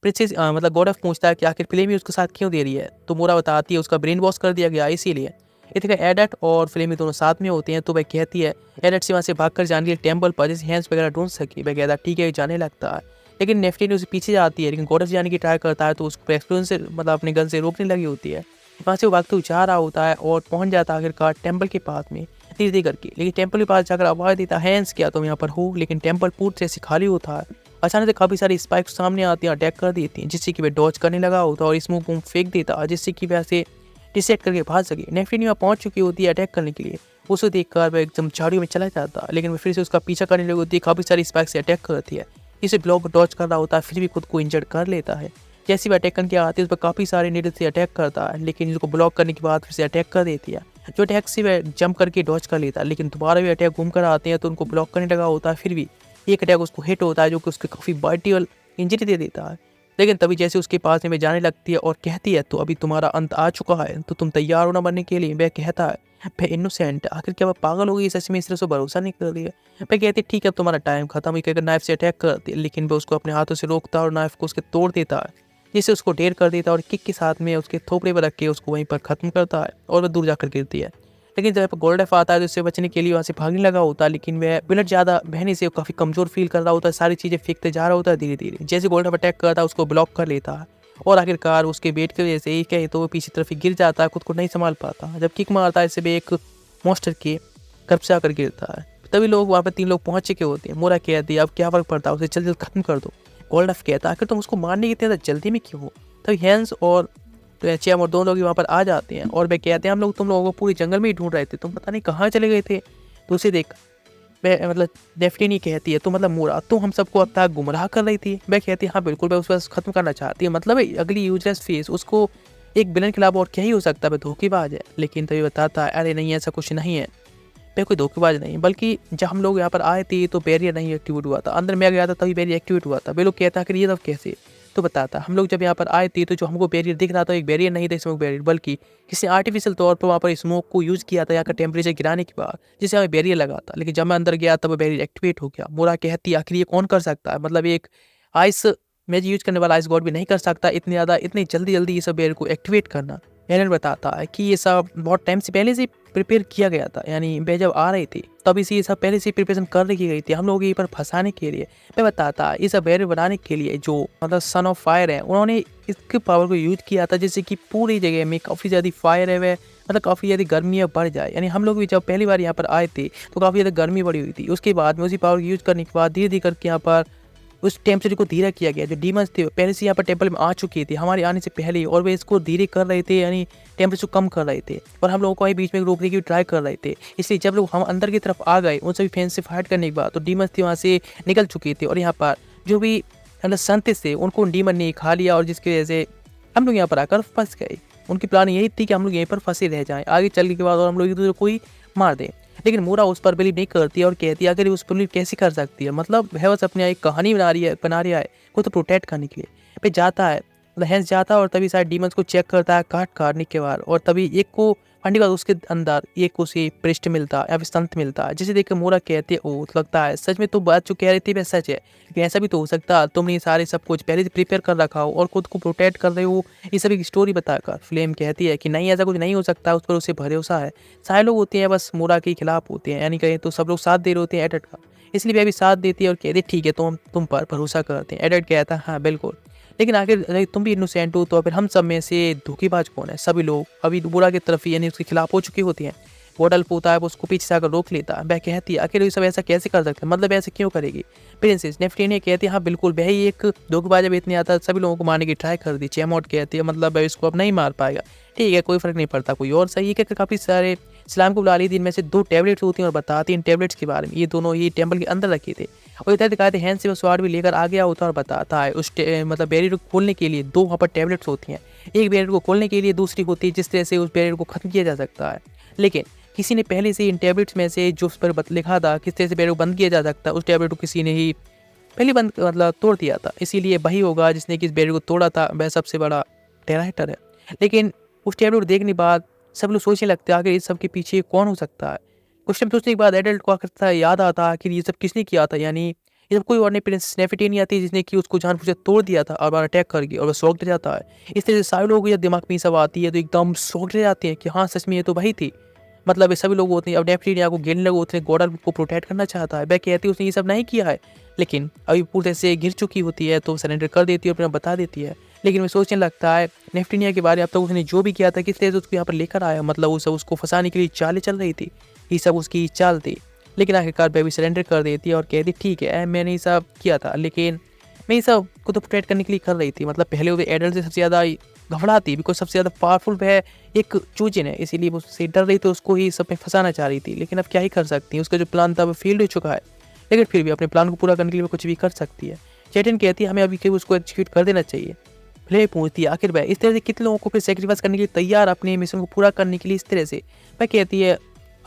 Speaker 1: प्रिंसेस मतलब गॉड ऑफ पूछता है कि आखिर फिल्मी उसके साथ क्यों दे रही है। तो मोरा बताती है उसका ब्रेन वॉश कर दिया गया इसीलिए। इतने एडल्ट और फिल्मी दोनों साथ में होते हैं, तो वह कहती है एडल्ट से वहाँ से भाग कर जाने के लिए टेम्पल पर जैसे हैंड्स वगैरह ढूंढ सके। वह कहता है ठीक है जाने लगता है। लेकिन नेफ्टेनी उसे पीछे जाती है, लेकिन गॉड ऑफ जाने की ट्राई करता है, तो उसको एक्सप्लोजन से मतलब अपने गन से रोकने लगी होती है। वहाँ से वो भागते हुए जा रहा होता है और पहुँच जाता है आखिरकार टेम्पल के पास में धीरे धीरे करके। लेकिन टेम्पल के पास जाकर आवाज़ देता है हैंड्स क्या तुम यहाँ पर हो, लेकिन टेम्पल पूरी तरह से खाली होता है। अचानक से काफ़ी सारी स्पाइक्स सामने आती हैं, अटैक कर देती हैं, जिससे कि वह डॉज करने लगा होता है और स्मोक बम फेंक देता है, जिससे कि वह से डिसेक्ट करके भाग सके। नेफ्टेनी वहाँ पहुँच चुकी होती है अटैक करने के लिए। उसे देखकर वह एकदम झाड़ियों में चला जाता है, लेकिन वह फिर से उसका पीछा करने लगी होती है, काफ़ी सारी स्पाइक से अटैक करती है। इसे ब्लॉक डॉज कर रहा होता है, फिर भी खुद को इंजर्ड कर लेता है। जैसे भी अटैक करने की आती है उस पर काफ़ी सारे नीडल से अटैक करता है, लेकिन इसको ब्लॉक करने के बाद फिर से अटैक कर देती है। जो अटैक से वह जंप करके डॉज कर लेता है, लेकिन दोबारा भी अटैक घूम कर आते हैं तो उनको ब्लॉक करने लगा होता है। फिर भी एक अटैक उसको हिट होता है जो कि उसको काफ़ी वर्टिकल इंजरी दे देता है। लेकिन तभी जैसे उसके पास में जाने लगती है और कहती है तो अभी तुम्हारा अंत आ चुका है, तो तुम तैयार हो ना मरने के लिए। वह कहता है मैं इनोसेंट, आखिर क्या वह पागल हो गई, सच में इस तरह से भरोसा नहीं कर रही है। वह कहती है ठीक है अब तुम्हारा टाइम खत्म। ये कहकर नाइफ से अटैक करती है, लेकिन वह उसको अपने हाथों से रोकता है और नाइफ को उसके तोड़ देता है, जिससे उसको ढेर कर देता है और किक के साथ में उसके थोपड़े पर रख के उसको वहीं पर खत्म करता है और वह दूर जाकर गिरती है। लेकिन जब गोल्डेफ आता है तो उससे बचने के लिए वहाँ से भागने लगा होता है, लेकिन वह बुलेट ज़्यादा बहने से काफ़ी कमज़ोर फील कर रहा होता है, सारी चीज़ें फेंकते जा रहा होता है धीरे धीरे। जैसे गोल्डेफ अटैक करता है उसको ब्लॉक कर लेता है और आखिरकार उसके वेट की वजह से ही कहे तो वो पीछे तरफ ही गिर जाता है, खुद को नहीं संभाल पाता। जब किक मारता है इससे भी एक मॉन्स्टर के कब्जे से आकर गिरता है। तभी लोग वहाँ पर 3 लोग पहुँच चुके होते हैं। मोरा कहती है अब क्या फ़र्क पड़ता है, उसे जल्दी जल्दी खत्म कर दो। गोल्डेफ कहता है आखिर तुम उसको मारने की इतनी ज़्यादा जल्दी में क्यों हो। तभी हैंस और तो एचएम और 2 लोग वहाँ पर आ जाते हैं और वे कहते हैं हम लोग तुम लोगों को पूरी जंगल में ही ढूंढ रहे थे, तुम पता नहीं कहाँ चले गए थे। तो उसे देख वह मतलब डेफ्टिनी कहती है तो मतलब मोरा तुम हम सबको अब तक गुमराह कर रही थी। वह कहती है हाँ बिल्कुल, मैं उस पर खत्म करना चाहती है, मतलब अगली यूजलेस फेस उसको एक विलन के अलावा और क्या ही हो सकता है, वह धोखेबाज है। लेकिन तभी बताता है अरे नहीं ऐसा कुछ नहीं है, मैं कोई धोखेबाज नहीं, बल्कि जब हम लोग यहाँ पर आए थे तो बैरियर नहीं एक्टिवेट हुआ था, अंदर मैं गया था तभी बैरियर एक्टिवेट हुआ था। वे लोग कहता है कि ये तब कैसे। तो बताता हम लोग जब यहाँ पर आए थे तो जो हमको बैरियर दिख रहा था एक बैरियर नहीं था स्मोक बैरियर, बल्कि किसी आर्टिफिशियल तौर पर वहाँ पर स्मोक को यूज़ किया था यहाँ का टेम्परेचर गिराने के बाद, जिससे हमें बैरियर लगा था। लेकिन जब मैं अंदर गया तब बैरियर एक्टिवेट हो गया। मोरा कहती है आखिर ये कौन कर सकता है, मतलब एक आइस मैजिक यूज करने वाला आइस गॉड भी नहीं कर सकता इतनी ज़्यादा इतनी जल्दी ये सब बैरियर को एक्टिवेट करना। एलन बताता है कि ये सब बहुत टाइम से पहले से प्रिपेयर किया गया था, यानी वे जब आ रही थी तभी से ये सब पहले से प्रिपरेशन कर रखी गई थी हम लोग ये पर फंसाने के लिए। मैं बताता है ये सब बैरियर बनाने के लिए जो मतलब सन ऑफ फायर है उन्होंने इसके पावर को यूज किया था, जिससे कि पूरी जगह में काफ़ी ज़्यादा फायर है वह मतलब काफ़ी ज़्यादा गर्मियाँ बढ़ जाए। यानी हम लोग भी जब पहली बार यहाँ पर आए थे तो काफ़ी ज़्यादा गर्मी बढ़ी हुई थी, उसके बाद में उसी पावर को यूज करने के बाद धीरे धीरे करके यहाँ पर उस टेम्परेचर को धीरे किया गया। जो डीमंस थे पहले से यहाँ पर टेम्पल में आ चुके थे हमारे आने से पहले ही, और वे इसको धीरे कर रहे थे, यानी टेम्परेचर कम कर रहे थे और हम लोगों को बीच में रोकने की ट्राई कर रहे थे। इसलिए जब लोग हम अंदर की तरफ आ गए उन सभी फैंस से फाइट करने के बाद तो डीमंस थे वहाँ से निकल चुके थे और यहाँ पर जो भी मतलब संत थे उनको डीमन ने खा लिया और जिसकी वजह से हम लोग यहाँ पर आकर फंस गए। उनकी प्लान यही थी कि हम लोग यहीं पर फंसे रह जाएं आगे चलने के बाद और हम लोग एक दूसरे को ही मार दें। लेकिन मोरा उस पर बिलीव नहीं करती और कहती है अगर उस पर बिलीव कैसे कर सकती है, मतलब वह बस अपनी एक कहानी बना रही है को तो प्रोटेक्ट करने के लिए। फिर जाता है मतलब हैंस जाता है और तभी सारे डीमंस को चेक करता है काटने के बाद, और तभी एक को फंडने के बाद उसके अंदर एक उसे पृष्ठ मिलता है या फिर संत मिलता है, जिसे देख कर मोरा कहती है ओ लगता है सच में तो बात जो कह रही थी वह सच है। लेकिन ऐसा भी तो हो सकता है तुमने सारे सब कुछ पहले से प्रिपेयर कर रखा हो और खुद को प्रोटेक्ट कर रहे हो ये सब एक स्टोरी बताकर। फ्लेम कहती है कि नहीं ऐसा कुछ नहीं हो सकता, उस पर उसे भरोसा है। सारे लोग होते हैं बस मोरा के खिलाफ होते हैं, यानी कहें तो सब लोग साथ दे रहे होते हैं एडट का, इसलिए वह भी साथ देती है और कहती है ठीक है तो हम तुम पर भरोसा करते हैं। एडट कहता है हाँ बिल्कुल, लेकिन आखिर अगर तुम भी इनोसेंट हो तो फिर हम सब में से धोखेबाज कौन है। सभी लोग अभी बुरा की तरफ ही यानी उसके खिलाफ हो चुके होते हैं। वोडल होता है वो उसको पीछे से आकर रोक लेता है। वह कहती है आखिर ये सब ऐसा कैसे कर सकते हैं, मतलब ऐसे क्यों करेगी। प्रिंसेस नेफ्टिनी कहती है हाँ बिल्कुल वह ही एक धोखेबाज अब इतने आता सभी लोगों को मारने की ट्राई कर दी। चेमोट कहती है मतलब वह इसको अब नहीं मार पाएगा, ठीक है कोई फर्क नहीं पड़ता कोई और सही है। कि काफ़ी सारे इस्लाम को बुला ली थी, इनमें से 2 टैबलेट्स होती हैं और बताती हैं इन टैबलेट्स के बारे में। ये दोनों ही टेम्पल के अंदर रखे थे और इधर दिखाते हैंस से वो स्वाड भी लेकर आ गया होता है और बताता है उस मतलब बैरियर को खोलने के लिए 2 वहाँ पर टैबलेट्स होती हैं। एक बैरियर को खोलने के लिए दूसरी होती है जिस तरह से उस बैरियर को खत्म किया जा सकता है। लेकिन किसी ने पहले से इन टैबलेट्स में से जो उस पर लिखा था किस तरह से बैरियर को बंद किया जा सकता है उस टैबलेट को किसी ने ही पहले बंद मतलब तोड़ दिया था, इसीलिए वही होगा जिसने कि इस बैरियर को तोड़ा था, वह सबसे बड़ा टेराइटर है। लेकिन उस टैबलेट को देखने के बाद सब लोग सोचने लगते हैं आखिर इस सब के पीछे कौन हो सकता है। कुछ टाइम सोचने के बाद एडल्ट को आखिर याद आता आखिर ये सब किसने किया था, यानी ये सब कोई और नहीं प्रिंसेस नेफिटेनी आती है जिसने कि उसको जानबूझकर तोड़ दिया था और अटैक करके, और वह शॉक रह जाता है। इस तरह से सारे लोगों के दिमाग में ये सब आती है तो एकदम शॉक रह जाते हैं कि हाँ सच में ये तो वही थी। मतलब ये सभी लोग होते हैं अब नेफिटेनी को गिरने लगे होते हैं, गॉडल को प्रोटेक्ट करना चाहता है। वह कहती है उसने ये सब नहीं किया है, लेकिन अभी पूरी तरह से गिर चुकी होती है तो सरेंडर कर देती है और अपना बता देती है। लेकिन मैं सोचने लगता है नेफ्टिनिया के बारे में अब तक उसने जो भी किया था किस तरह से उसको यहाँ पर लेकर आया, मतलब वो सब उसको फंसाने के लिए चालें चल रही थी, ये सब उसकी चाल थी। लेकिन आखिरकार बेबी सरेंडर कर देती है और कहती ठीक है मैंने ये सब किया था, लेकिन मैं ये सब को तो प्रोटेक्ट करने के लिए कर रही थी। मतलब पहले वो एडल्ट से सबसे ज़्यादा घबराती बिकॉज सबसे ज़्यादा पावरफुल वह एक चूजिन है, इसीलिए वो उससे डर रही थी, उसको ही सब में फंसाना चाह रही थी। लेकिन अब क्या ही कर सकती है, उसका जो प्लान था वो फेल हो चुका है, लेकिन फिर भी अपने प्लान को पूरा करने के लिए वो कुछ भी कर सकती है। चैटन कहती है हमें अभी कहीं उसको एग्जीक्यूट कर देना चाहिए। प्ले पूछती है आखिर भाई इस तरह से कितने लोगों को फिर सेक्रीफाइस करने के लिए तैयार अपने मिशन को पूरा करने के लिए इस तरह से। वह कहती है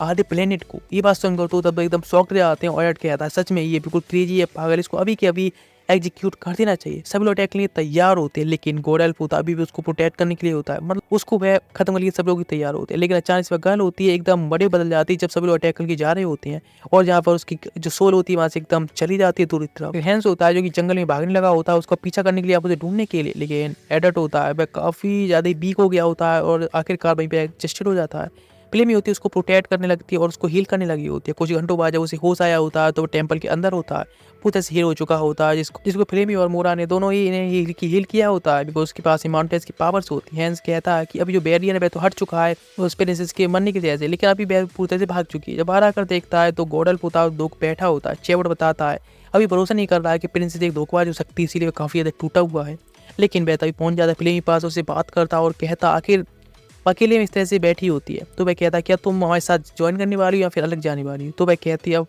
Speaker 1: आधे प्लेनेट को। ये बात सुनकर तो तब एकदम शॉक्ड रह जाते हैं और कहता है सच में ये बिल्कुल क्रेजी है, पागल, इसको अभी के अभी एग्जीक्यूट कर देना चाहिए। सभी लोग अटैक के लिए तैयार होते हैं, लेकिन गोडल्फ होता अभी भी उसको प्रोटेक्ट करने के लिए होता है, मतलब उसको वह खत्म करने के लिए सब लोग ही तैयार होते हैं। लेकिन अचानक से वह गर्ल होती है एकदम बड़े बदल जाती है जब सभी लोग अटैक करके जा रहे होते हैं, और जहाँ पर उसकी जो सोल होती है वहाँ से एकदम चली जाती है दूर की तरफ। हैंस होता है जो कि जंगल में भागने लगा होता है उसका पीछा करने के लिए, आप उसे ढूंढने के लिए, लेकिन एडल्ट होता है वह काफ़ी ज़्यादा वीक हो गया होता है और आखिरकार वहीं पे एडजस्टेड हो जाता है। प्लेमी होती है उसको प्रोटेक्ट करने लगती है और उसको हील करने लगी होती है। कुछ घंटों बाद जब उसे होश आया होता है तो वो टेंपल के अंदर होता है, पूरा से हील हो चुका होता है, जिसको प्लेमी और मोरा ने दोनों ही इन्हें हील किया होता है, बिकॉज उसके पास माउंटेन्स की पावर्स होती है। हैंस कहता है कि अभी जो बैरियर है वह तो हट चुका है उस प्रिंसेस के मरने की वजह से, लेकिन अभी वह पूरी तरह से भाग चुकी है। जब बाहर आकर देखता है तो गोडल्फ होता है दुख बैठा होता है, चेवट बताता है अभी भरोसा नहीं कर रहा है कि प्रिंसेस एक धोखेबाज हो सकती है, इसीलिए वह काफ़ी ज़्यादा टूटा हुआ है। लेकिन वह तभी पहुंच जाता है प्लेमी पास, उससे बात करता और कहता आखिर अकेले में इस तरह से बैठी होती है। तो वह कहता है क्या तुम हमारे साथ ज्वाइन करने वाली हो या फिर अलग जाने वाली हो? तो वह कहती है अब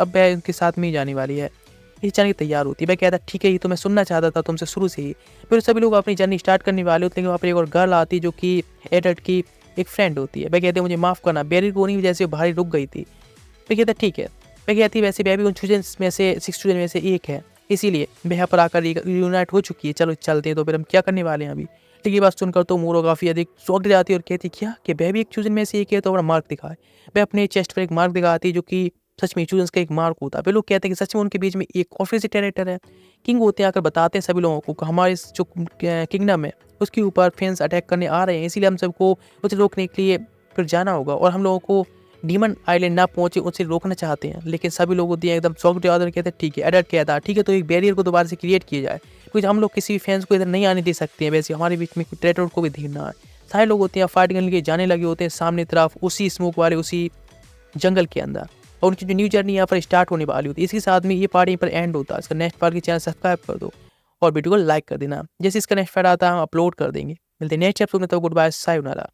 Speaker 1: वह उनके साथ में ही जाने वाली है। ये जाने की तैयार होती है। वह कहता है ठीक है, ये तो मैं सुनना चाहता था तुमसे शुरू से ही। फिर सभी लोग अपनी जर्नी स्टार्ट करने वाले होते हैं, लेकिन वहाँ पर एक और गर्ल आती है जो कि एडल्ट की एक फ्रेंड होती है। वह कहते हैं मुझे माफ़ करना, बैरियर को होने की वजह से भारी रुक गई थी। वह कहता है ठीक है। वह कहती है वैसे वह भी उन स्टूडेंट्स में से 6 स्टूडेंट में से एक है, इसीलिए वह यहाँ पर आकर यूनाइट हो चुकी है, चलो चलते हैं। तो फिर हम क्या करने वाले हैं अभी? लेकिन ये बात सुनकर तो मोरो काफ़ी अधिक शॉक्ड हो जाती है और कहती क्या कि वह भी एक चूजन में से एक है? तो अपना मार्क दिखाए। वह अपने चेस्ट पर एक मार्क दिखाती है जो कि सच में चूजन्स का एक मार्क होता है। वे लोग कहते हैं कि सच में उनके बीच में एक और फिर से टेरेटर है। किंग होते हैं आकर बताते हैं सभी लोगों को कि हमारे इस जो किंगडम है उसके ऊपर फेंस अटैक करने आ रहे हैं, इसीलिए हम सबको उसे रोकने के लिए फिर जाना होगा और हम लोगों को डीमन आइलैंड ना पहुंचे उसे रोकना चाहते हैं। लेकिन सभी लोग होते हैं एकदम शॉक्ड और कहते हैं ठीक है। एडल्ट कहता है ठीक है, तो एक बैरियर को दोबारा से क्रिएट किया जाए, क्योंकि हम लोग किसी भी फैंस को इधर नहीं आने दे सकते हैं। वैसे हमारे बीच में कोई ट्रेटर को भी देखना है। सारे लोग होते हैं फाइट करने के लिए जाने लगे होते हैं सामने तरफ, उसी स्मोक वाले उसी जंगल के अंदर, और उनकी जो न्यू जर्नी यहाँ पर स्टार्ट होने वाली होती है। इसी साथ में ये पार्ट यहीं पर एंड होता है। इसका नेक्स्ट पार्ट की चैनल सब्सक्राइब कर दो और वीडियो को लाइक कर देना। जैसे इसका नेक्स्ट पार्ट आता है हम अपलोड कर देंगे। मिलते हैं नेक्स्ट एपिसोड में, तो गुड बाय, सायोनारा।